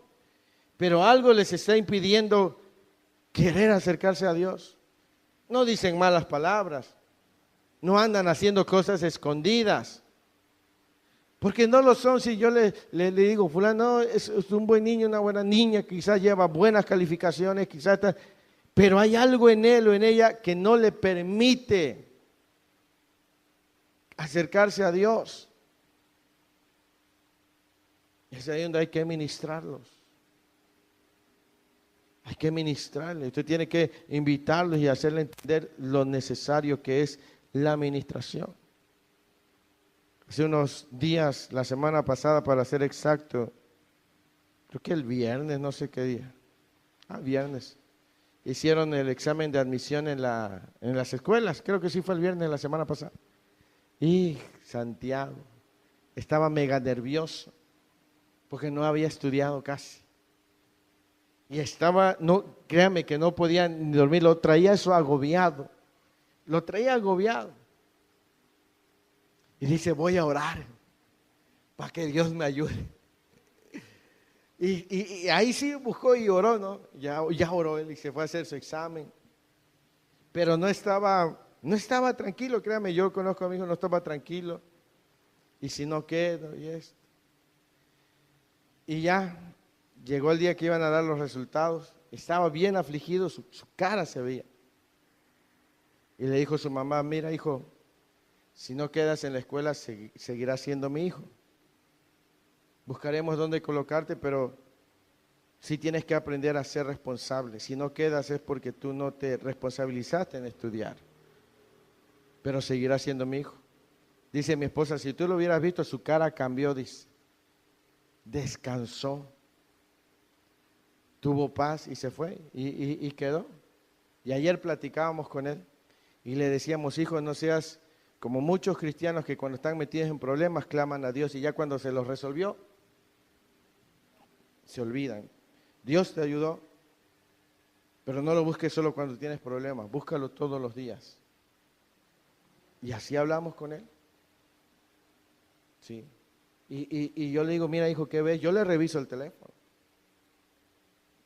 A: pero algo les está impidiendo querer acercarse a Dios. No dicen malas palabras, no andan haciendo cosas escondidas. Porque no lo son. Si yo le digo, fulano es un buen niño, una buena niña, quizás lleva buenas calificaciones, quizás está, pero hay algo en él o en ella que no le permite acercarse a Dios. Es ahí donde hay que ministrarlos. Hay que ministrarles. Usted tiene que invitarlos y hacerle entender lo necesario que es la administración. Hace unos días, la semana pasada para ser exacto, creo que el viernes, no sé qué día, viernes, hicieron el examen de admisión en las escuelas, creo que sí fue el viernes de la semana pasada. Y Santiago estaba mega nervioso porque no había estudiado casi. Y estaba, no, créame que no podía ni dormir, lo traía eso agobiado, lo traía agobiado. Y dice, voy a orar para que Dios me ayude. Y ahí sí buscó y oró, ¿no? Ya oró él y se fue a hacer su examen. Pero no estaba tranquilo, créame, yo conozco a mi hijo, no estaba tranquilo. Y si no quedo y esto. Y ya llegó el día que iban a dar los resultados. Estaba bien afligido, su cara se veía. Y le dijo a su mamá, mira hijo, si no quedas en la escuela, seguirás siendo mi hijo. Buscaremos dónde colocarte, pero sí tienes que aprender a ser responsable. Si no quedas es porque tú no te responsabilizaste en estudiar. Pero seguirás siendo mi hijo. Dice mi esposa, si tú lo hubieras visto, su cara cambió, dice. Descansó. Tuvo paz y se fue y quedó. Y ayer platicábamos con él y le decíamos, hijo, no seas como muchos cristianos que cuando están metidos en problemas claman a Dios y ya cuando se los resolvió, se olvidan. Dios te ayudó. Pero no lo busques solo cuando tienes problemas, búscalo todos los días. Y así hablamos con él. Sí. Y yo le digo, mira hijo, ¿qué ves? Yo le reviso el teléfono.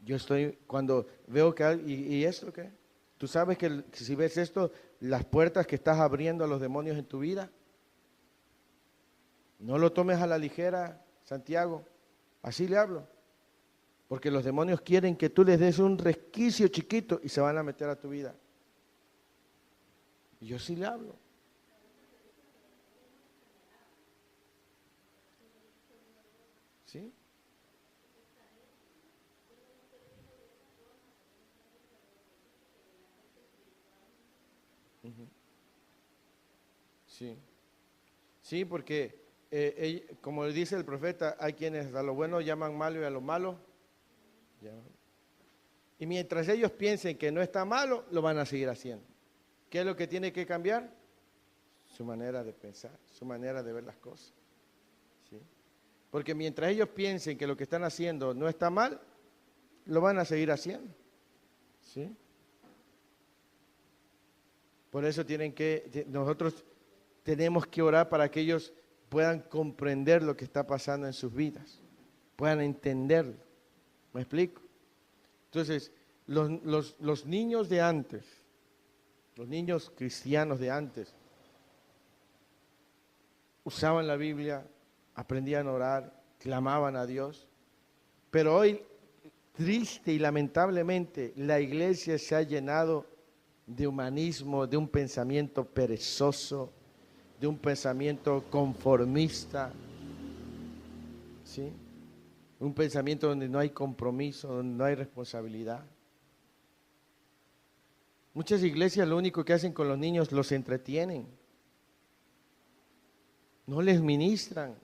A: Yo estoy, cuando veo que, ¿y esto qué? Tú sabes que si ves esto, las puertas que estás abriendo a los demonios en tu vida, no lo tomes a la ligera, Santiago. Así le hablo. Porque los demonios quieren que tú les des un resquicio chiquito y se van a meter a tu vida. Y yo sí le hablo. ¿Sí? Ujú. Sí. Sí, porque como dice el profeta, hay quienes a lo bueno llaman malo y a lo malo llaman. Y mientras ellos piensen que no está malo, lo van a seguir haciendo. ¿Qué es lo que tiene que cambiar? Su manera de pensar, su manera de ver las cosas. ¿Sí? Porque mientras ellos piensen que lo que están haciendo no está mal, lo van a seguir haciendo. ¿Sí? Por eso nosotros tenemos que orar para que ellos puedan comprender lo que está pasando en sus vidas, puedan entenderlo. ¿Me explico? Entonces, los niños de antes, los niños cristianos de antes, usaban la Biblia, aprendían a orar, clamaban a Dios, pero hoy, triste y lamentablemente, la iglesia se ha llenado de humanismo, de un pensamiento perezoso, de un pensamiento conformista, ¿sí? Un pensamiento donde no hay compromiso, donde no hay responsabilidad. Muchas iglesias lo único que hacen con los niños, los entretienen, no les ministran.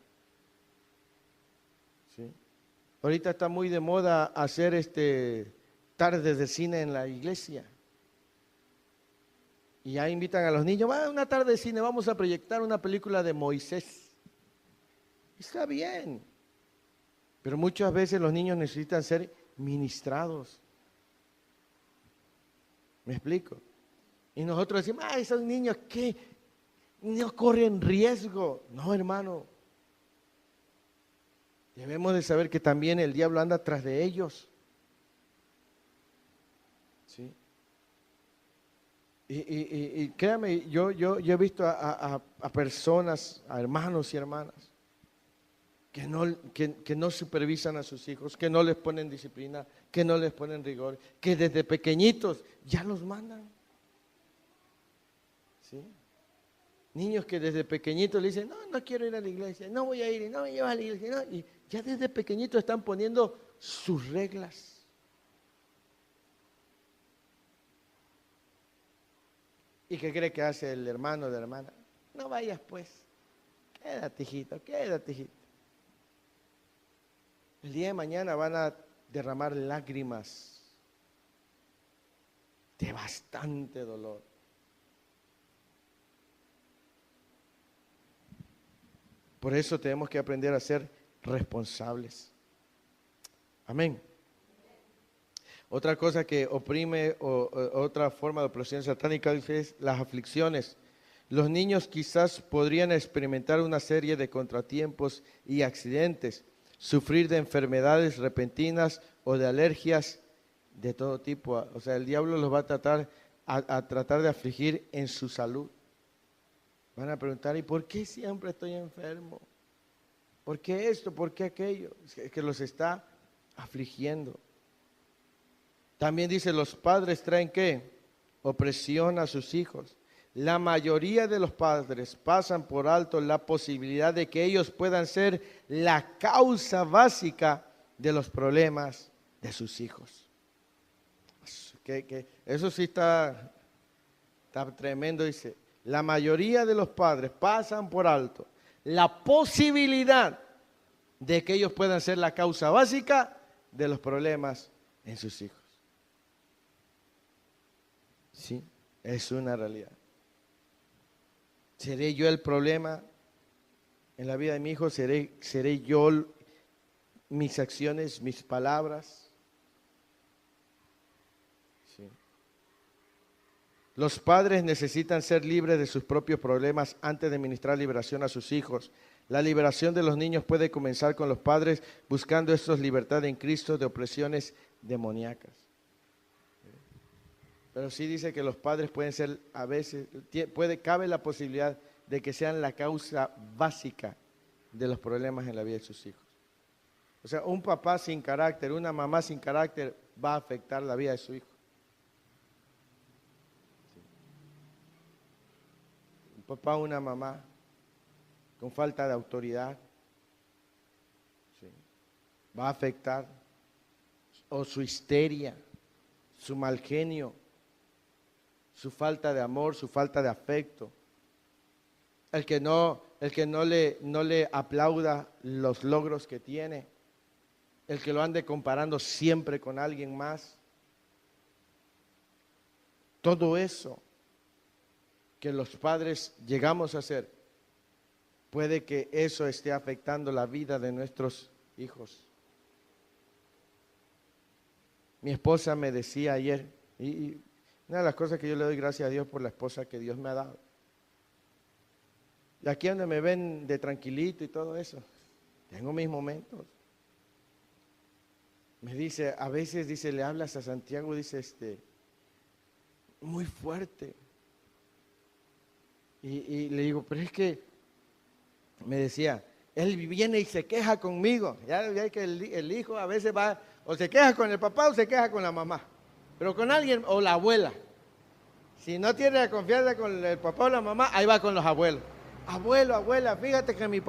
A: ¿Sí? Ahorita está muy de moda hacer tardes de cine en la iglesia. Y ya invitan a los niños, va una tarde de cine, vamos a proyectar una película de Moisés. Está bien. Pero muchas veces los niños necesitan ser ministrados. ¿Me explico? Y nosotros decimos, esos niños que no corren riesgo. No, hermano. Debemos de saber que también el diablo anda tras de ellos. ¿Sí? Y créame, yo he visto a personas, a hermanos y hermanas, que no supervisan a sus hijos, que no les ponen disciplina, que no les ponen rigor, que desde pequeñitos ya los mandan. ¿Sí? Niños que desde pequeñitos le dicen, no quiero ir a la iglesia, no voy a ir, no me llevas a la iglesia, no. Y ya desde pequeñitos están poniendo sus reglas. ¿Y qué cree que hace el hermano de la hermana? No vayas pues, quédate hijito, quédate hijito. El día de mañana van a derramar lágrimas de bastante dolor. Por eso tenemos que aprender a ser responsables. Amén. Otra cosa que oprime otra forma de opresión satánica es las aflicciones. Los niños quizás podrían experimentar una serie de contratiempos y accidentes, sufrir de enfermedades repentinas o de alergias de todo tipo. O sea, el diablo los va a tratar de afligir en su salud. Van a preguntar, ¿y por qué siempre estoy enfermo? ¿Por qué esto? ¿Por qué aquello? Es que los está afligiendo. También dice, los padres traen ¿qué? Opresión a sus hijos. La mayoría de los padres pasan por alto la posibilidad de que ellos puedan ser la causa básica de los problemas de sus hijos. Eso sí está tremendo, dice. La mayoría de los padres pasan por alto la posibilidad de que ellos puedan ser la causa básica de los problemas en sus hijos. Sí, es una realidad. ¿Seré yo el problema en la vida de mi hijo? ¿Seré yo mis acciones, mis palabras? Los padres necesitan ser libres de sus propios problemas antes de ministrar liberación a sus hijos. La liberación de los niños puede comenzar con los padres buscando estos libertad en Cristo de opresiones demoníacas. Pero sí dice que los padres pueden ser, a veces, cabe la posibilidad de que sean la causa básica de los problemas en la vida de sus hijos. O sea, un papá sin carácter, una mamá sin carácter va a afectar la vida de su hijo. Un papá o una mamá con falta de autoridad, sí, va a afectar, o su histeria, su mal genio, su falta de amor, su falta de afecto. El que no le aplauda los logros que tiene, el que lo ande comparando siempre con alguien más. Todo eso que los padres llegamos a hacer, puede que eso esté afectando la vida de nuestros hijos. Mi esposa me decía ayer, y una de las cosas que yo le doy gracias a Dios por la esposa que Dios me ha dado. Y aquí donde me ven de tranquilito y todo eso, tengo mis momentos. Me dice, a veces dice, le hablas a Santiago, dice, muy fuerte. Y le digo, pero es que, me decía, él viene y se queja conmigo. Ya ve que el hijo a veces va, o se queja con el papá o se queja con la mamá. Pero con alguien, o la abuela. Si no tiene la confianza con el papá o la mamá, ahí va con los abuelos. Abuelo, abuela, fíjate que mi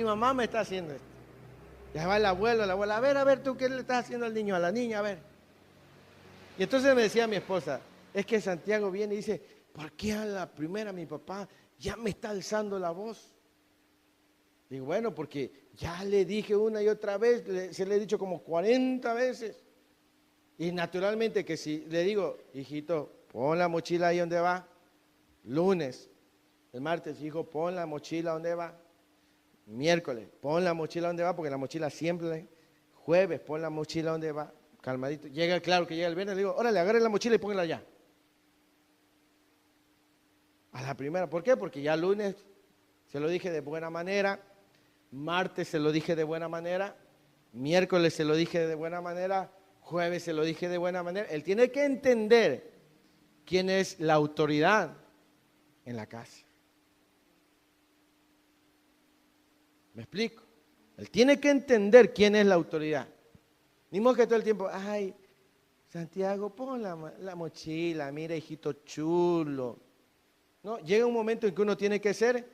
A: mamá me está haciendo esto. Ya va el abuelo, la abuela, a ver, tú, ¿qué le estás haciendo al niño, a la niña? A ver. Y entonces me decía mi esposa, es que Santiago viene y dice, ¿por qué a la primera mi papá ya me está alzando la voz? Digo, bueno, porque ya le dije una y otra vez, se le he dicho como 40 veces. Y naturalmente que si le digo, hijito, pon la mochila ahí donde va, lunes, el martes, hijo, pon la mochila donde va, miércoles, pon la mochila donde va, porque la mochila siempre, jueves, pon la mochila donde va, calmadito. Llega, claro que llega el viernes, le digo, órale, agarre la mochila y póngala allá. A la primera, ¿por qué? Porque ya lunes se lo dije de buena manera, martes se lo dije de buena manera, miércoles se lo dije de buena manera, jueves se lo dije de buena manera. Él tiene que entender quién es la autoridad en la casa. ¿Me explico? Él tiene que entender quién es la autoridad. Ni modo que todo el tiempo, ay, Santiago, pon la mochila, mira, hijito chulo. No, llega un momento en que uno tiene que ser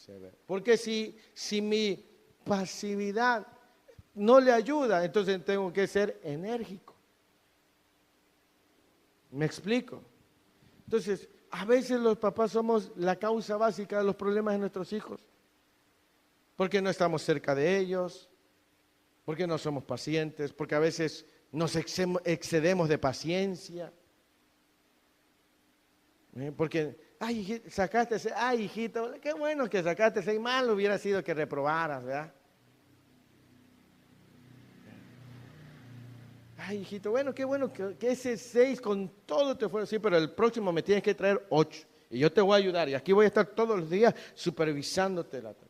A: severo. Porque si mi pasividad no le ayuda, entonces tengo que ser enérgico. ¿Me explico? Entonces, a veces los papás somos la causa básica de los problemas de nuestros hijos. Porque no estamos cerca de ellos, porque no somos pacientes, porque a veces nos excedemos de paciencia. Porque, ay, hijito, ay, hijito, qué bueno que sacaste 6, mal hubiera sido que reprobaras, ¿verdad? Ay, hijito, bueno, qué bueno que ese 6 con todo te fue, sí, pero el próximo me tienes que traer 8 y yo te voy a ayudar y aquí voy a estar todos los días supervisándote la tarea.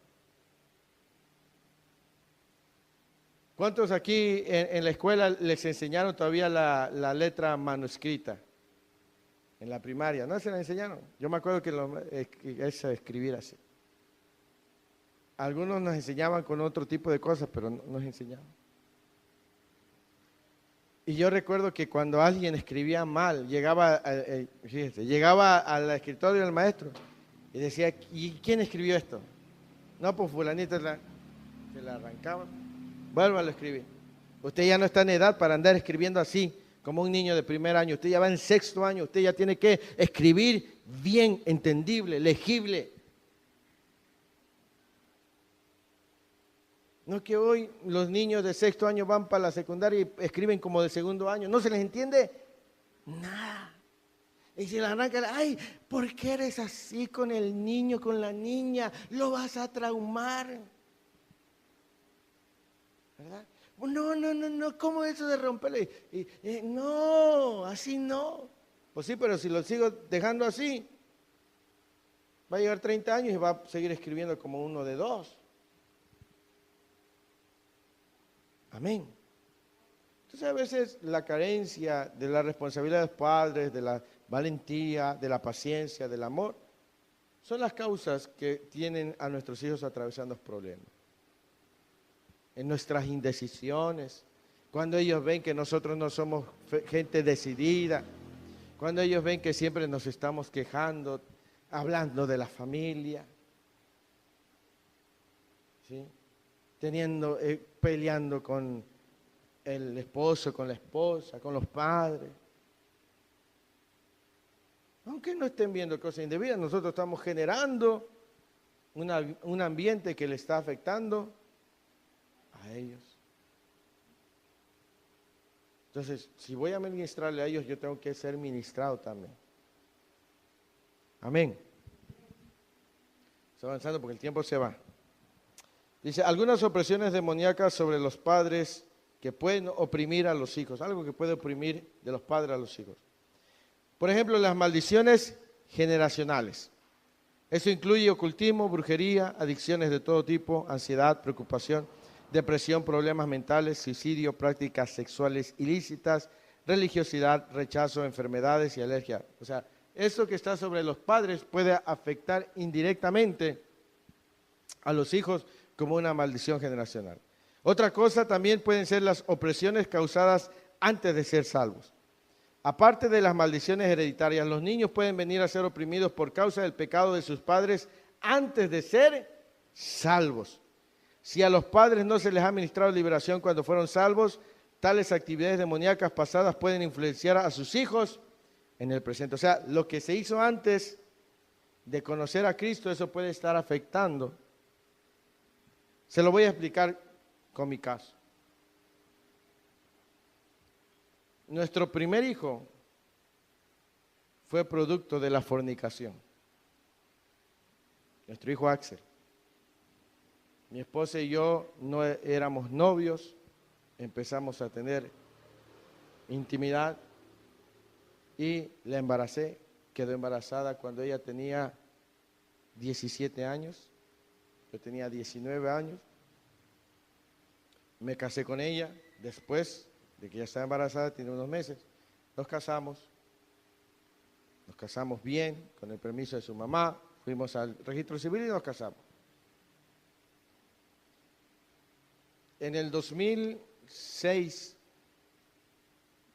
A: ¿Cuántos aquí en la escuela les enseñaron todavía la letra manuscrita? En la primaria, ¿no se la enseñaron? Yo me acuerdo que es escribir así. Algunos nos enseñaban con otro tipo de cosas, pero no nos enseñaban. Y yo recuerdo que cuando alguien escribía mal, llegaba al escritorio del maestro y decía, ¿y quién escribió esto? No, pues fulanito se la arrancaba. Vuélvalo a escribir. Usted ya no está en edad para andar escribiendo así, como un niño de primer año. Usted ya va en 6º año, usted ya tiene que escribir bien, entendible, legible. No que hoy los niños de 6º año van para la secundaria y escriben como de 2º año. No se les entiende nada. Y se les arranca, ay, ¿por qué eres así con el niño, con la niña? Lo vas a traumar. ¿Verdad? No, ¿cómo eso de romperle? No, así no. Pues sí, pero si lo sigo dejando así, va a llegar 30 años y va a seguir escribiendo como uno de dos. Amén. Entonces a veces la carencia de la responsabilidad de los padres, de la valentía, de la paciencia, del amor, son las causas que tienen a nuestros hijos atravesando problemas. En nuestras indecisiones, cuando ellos ven que nosotros no somos gente decidida, cuando ellos ven que siempre nos estamos quejando, hablando de la familia, ¿sí? Peleando con el esposo, con la esposa, con los padres. Aunque no estén viendo cosas indebidas, nosotros estamos generando un ambiente que le está afectando a ellos. Entonces, si voy a ministrarle a ellos, yo tengo que ser ministrado también. Amén. Estoy avanzando porque el tiempo se va. Dice, algunas opresiones demoníacas sobre los padres que pueden oprimir a los hijos. Algo que puede oprimir de los padres a los hijos. Por ejemplo, las maldiciones generacionales. Eso incluye ocultismo, brujería, adicciones de todo tipo, ansiedad, preocupación, depresión, problemas mentales, suicidio, prácticas sexuales ilícitas, religiosidad, rechazo, enfermedades y alergias. O sea, eso que está sobre los padres puede afectar indirectamente a los hijos como una maldición generacional. Otra cosa también pueden ser las opresiones causadas antes de ser salvos. Aparte de las maldiciones hereditarias, los niños pueden venir a ser oprimidos por causa del pecado de sus padres antes de ser salvos. Si a los padres no se les ha ministrado liberación cuando fueron salvos, tales actividades demoníacas pasadas pueden influenciar a sus hijos en el presente. O sea, lo que se hizo antes de conocer a Cristo, eso puede estar afectando. Se lo voy a explicar con mi caso. Nuestro primer hijo fue producto de la fornicación. Nuestro hijo Axel. Mi esposa y yo no éramos novios, empezamos a tener intimidad y la embaracé. Quedó embarazada cuando ella tenía 17 años, yo tenía 19 años. Me casé con ella, después de que ella estaba embarazada, tiene unos meses, nos casamos bien, con el permiso de su mamá, fuimos al registro civil y nos casamos. En el 2006,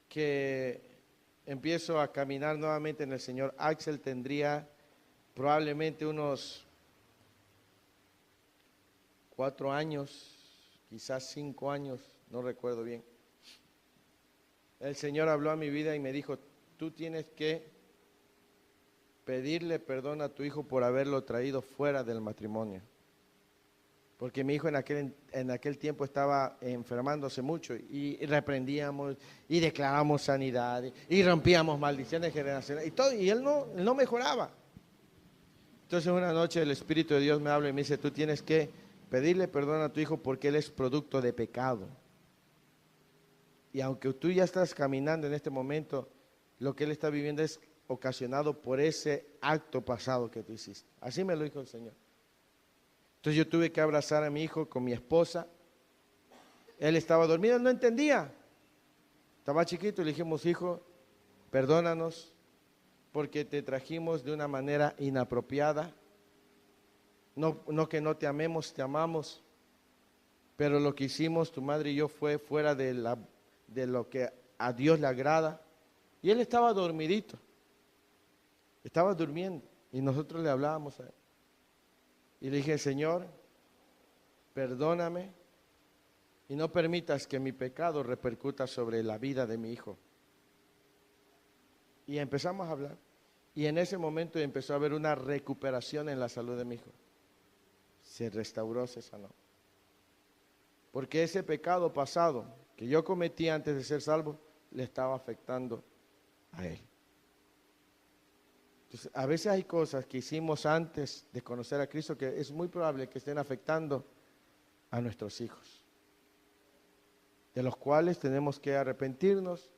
A: que empiezo a caminar nuevamente en el Señor, Axel tendría probablemente unos 4 años, quizás 5 años, no recuerdo bien. El Señor habló a mi vida y me dijo, tú tienes que pedirle perdón a tu hijo por haberlo traído fuera del matrimonio. Porque mi hijo en aquel tiempo estaba enfermándose mucho y reprendíamos y declarábamos sanidad y rompíamos maldiciones generacionales y todo, y él no mejoraba. Entonces una noche el Espíritu de Dios me habla y me dice, tú tienes que pedirle perdón a tu hijo porque él es producto de pecado. Y aunque tú ya estás caminando en este momento, lo que él está viviendo es ocasionado por ese acto pasado que tú hiciste. Así me lo dijo el Señor. Entonces yo tuve que abrazar a mi hijo con mi esposa. Él estaba dormido, no entendía. Estaba chiquito y le dijimos, hijo, perdónanos porque te trajimos de una manera inapropiada. No que no te amemos, te amamos. Pero lo que hicimos, tu madre y yo, fue fuera de lo que a Dios le agrada. Y él estaba dormidito. Estaba durmiendo. Y nosotros le hablábamos a él. Y le dije, Señor, perdóname y no permitas que mi pecado repercuta sobre la vida de mi hijo. Y empezamos a hablar. Y en ese momento empezó a haber una recuperación en la salud de mi hijo. Se restauró, se sanó. Porque ese pecado pasado que yo cometí antes de ser salvo, le estaba afectando a él. Entonces, a veces hay cosas que hicimos antes de conocer a Cristo que es muy probable que estén afectando a nuestros hijos, de los cuales tenemos que arrepentirnos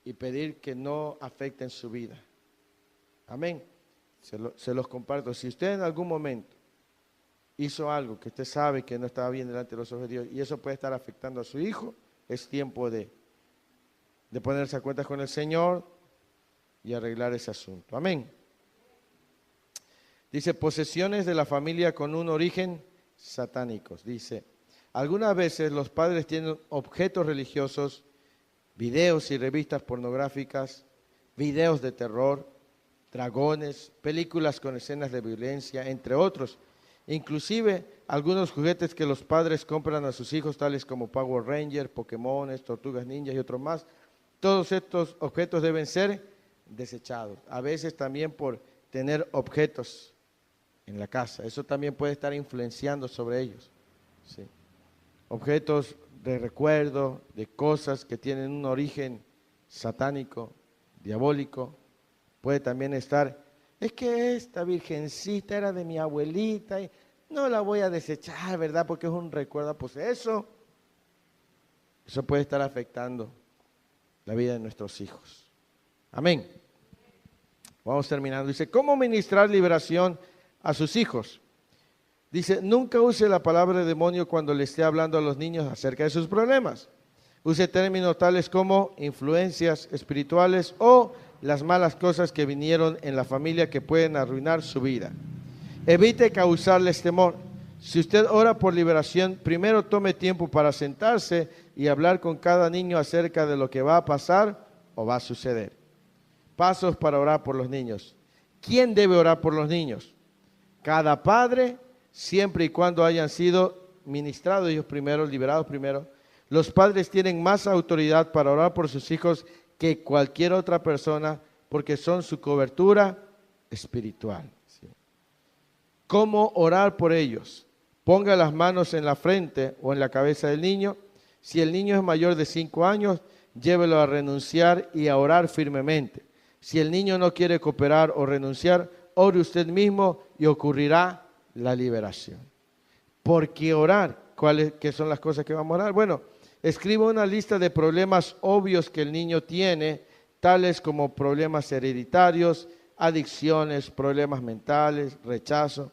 A: y pedir que no afecten su vida. Amén. Se los comparto. Si usted en algún momento hizo algo que usted sabe que no estaba bien delante de los ojos de Dios y eso puede estar afectando a su hijo, es tiempo de ponerse a cuentas con el Señor y arreglar ese asunto. Amén. Dice, posesiones de la familia con un origen satánico. Dice, algunas veces los padres tienen objetos religiosos, videos y revistas pornográficas, videos de terror, dragones, películas con escenas de violencia, entre otros. Inclusive algunos juguetes que los padres compran a sus hijos, tales como Power Rangers, Pokémon, Tortugas Ninjas y otros más. Todos estos objetos deben ser desechados. A veces también por tener objetos en la casa. Eso también puede estar influenciando sobre ellos. Sí. Objetos de recuerdo, de cosas que tienen un origen satánico, diabólico. Puede también estar, es que esta virgencita era de mi abuelita y no la voy a desechar, ¿verdad? Porque es un recuerdo. Pues eso puede estar afectando la vida de nuestros hijos. Amén. Vamos terminando. Dice, ¿cómo ministrar liberación a sus hijos? Dice, nunca use la palabra demonio cuando le esté hablando a los niños acerca de sus problemas. Use términos tales como influencias espirituales o las malas cosas que vinieron en la familia que pueden arruinar su vida. Evite causarles temor. Si usted ora por liberación, primero tome tiempo para sentarse y hablar con cada niño acerca de lo que va a pasar o va a suceder. Pasos para orar por los niños. ¿Quién debe orar por los niños? Cada padre, siempre y cuando hayan sido ministrados ellos primero, liberados primero. Los padres tienen más autoridad para orar por sus hijos que cualquier otra persona porque son su cobertura espiritual. ¿Sí? ¿Cómo orar por ellos? Ponga las manos en la frente o en la cabeza del niño. Si el niño es mayor de 5 años, llévelo a renunciar y a orar firmemente. Si el niño no quiere cooperar o renunciar, ore usted mismo y ocurrirá la liberación. ¿Por qué orar? ¿Qué son las cosas que vamos a orar? Bueno, escriba una lista de problemas obvios que el niño tiene, tales como problemas hereditarios, adicciones, problemas mentales, rechazo.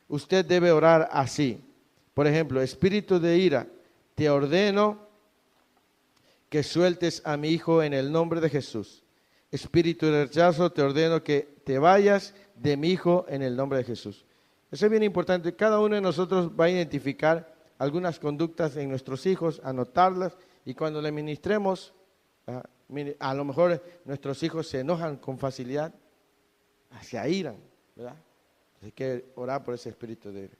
A: Usted debe orar así. Por ejemplo, espíritu de ira, te ordeno que sueltes a mi hijo en el nombre de Jesús. Espíritu de rechazo, te ordeno que te vayas de mi hijo en el nombre de Jesús. Eso es bien importante. Cada uno de nosotros va a identificar algunas conductas en nuestros hijos, anotarlas, y cuando le ministremos, a lo mejor nuestros hijos se enojan con facilidad, se airan, ¿verdad? Hay que orar por ese espíritu de ira.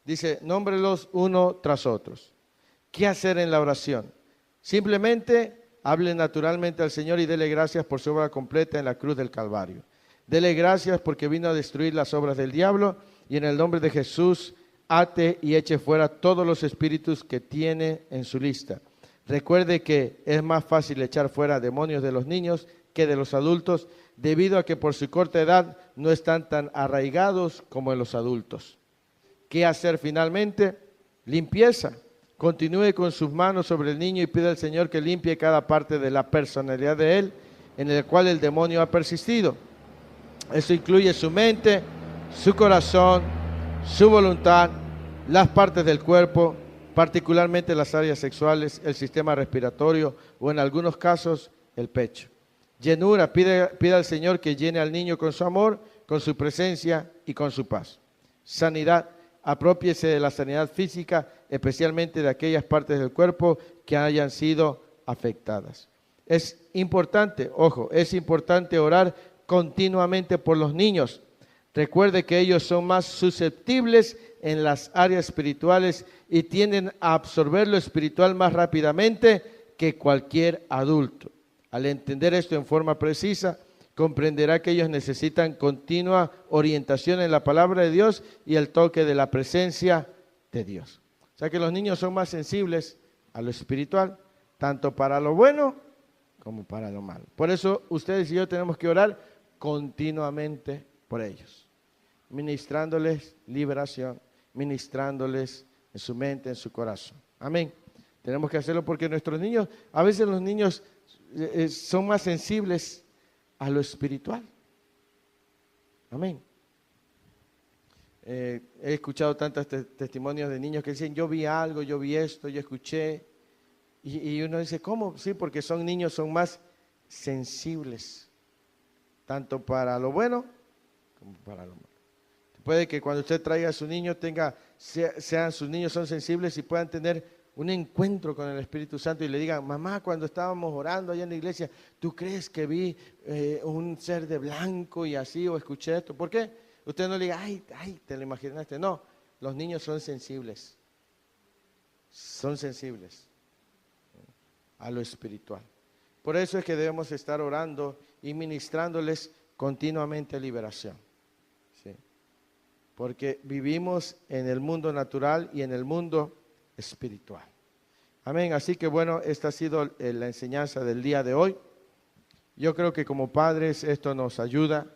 A: Dice, nómbrelos uno tras otros. ¿Qué hacer en la oración? Simplemente hable naturalmente al Señor y dele gracias por su obra completa en la cruz del Calvario. Dele gracias porque vino a destruir las obras del diablo y en el nombre de Jesús ate y eche fuera todos los espíritus que tiene en su lista. Recuerde que es más fácil echar fuera demonios de los niños que de los adultos, debido a que por su corta edad no están tan arraigados como en los adultos. ¿Qué hacer finalmente? Limpieza. Continúe con sus manos sobre el niño y pida al Señor que limpie cada parte de la personalidad de él, en el cual el demonio ha persistido. Eso incluye su mente, su corazón, su voluntad, las partes del cuerpo, particularmente las áreas sexuales, el sistema respiratorio o en algunos casos el pecho. Llenura, pida al Señor que llene al niño con su amor, con su presencia y con su paz. Sanidad, aprópiese de la sanidad física, especialmente de aquellas partes del cuerpo que hayan sido afectadas. Es importante, ojo, es importante orar continuamente por los niños. Recuerde que ellos son más susceptibles en las áreas espirituales y tienden a absorber lo espiritual más rápidamente que cualquier adulto. Al entender esto en forma precisa, comprenderá que ellos necesitan continua orientación en la palabra de Dios y el toque de la presencia de Dios. O sea que los niños son más sensibles a lo espiritual, tanto para lo bueno como para lo malo. Por eso ustedes y yo tenemos que orar continuamente por ellos, ministrándoles liberación, ministrándoles en su mente, en su corazón. Amén. Tenemos que hacerlo porque nuestros niños, a veces los niños son más sensibles a lo espiritual. Amén. He escuchado tantos testimonios de niños que dicen, yo vi algo, yo vi esto, yo escuché. Y uno dice, ¿cómo? Sí, porque son niños, son más sensibles, tanto para lo bueno como para lo malo. Puede que cuando usted traiga a su niño, sean sus niños son sensibles y puedan tener un encuentro con el Espíritu Santo y le digan, mamá, cuando estábamos orando allá en la iglesia, ¿tú crees que vi un ser de blanco y así, o escuché esto? ¿Por qué? Usted no le diga, ay, te lo imaginaste. No, los niños son sensibles a lo espiritual. Por eso es que debemos estar orando y ministrándoles continuamente liberación. ¿Sí? Porque vivimos en el mundo natural y en el mundo espiritual. Amén. Así que bueno, esta ha sido la enseñanza del día de hoy. Yo creo que como padres esto nos ayuda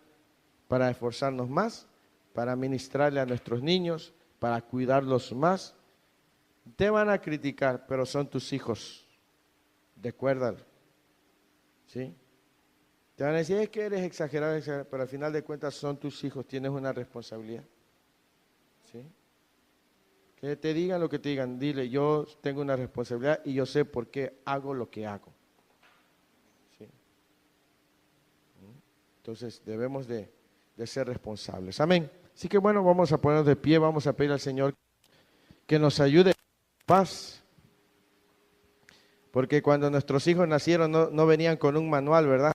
A: para esforzarnos más, para ministrarle a nuestros niños, para cuidarlos más. Te van a criticar, pero son tus hijos. Recuérdalo. ¿Sí? Te van a decir, es que eres exagerado, pero al final de cuentas son tus hijos, tienes una responsabilidad. ¿Sí? Que te digan lo que te digan, dile, yo tengo una responsabilidad y yo sé por qué hago lo que hago. ¿Sí? Entonces debemos de ser responsables. Amén. Así que bueno, vamos a ponernos de pie, vamos a pedir al Señor que nos ayude en paz. Porque cuando nuestros hijos nacieron no venían con un manual, ¿verdad?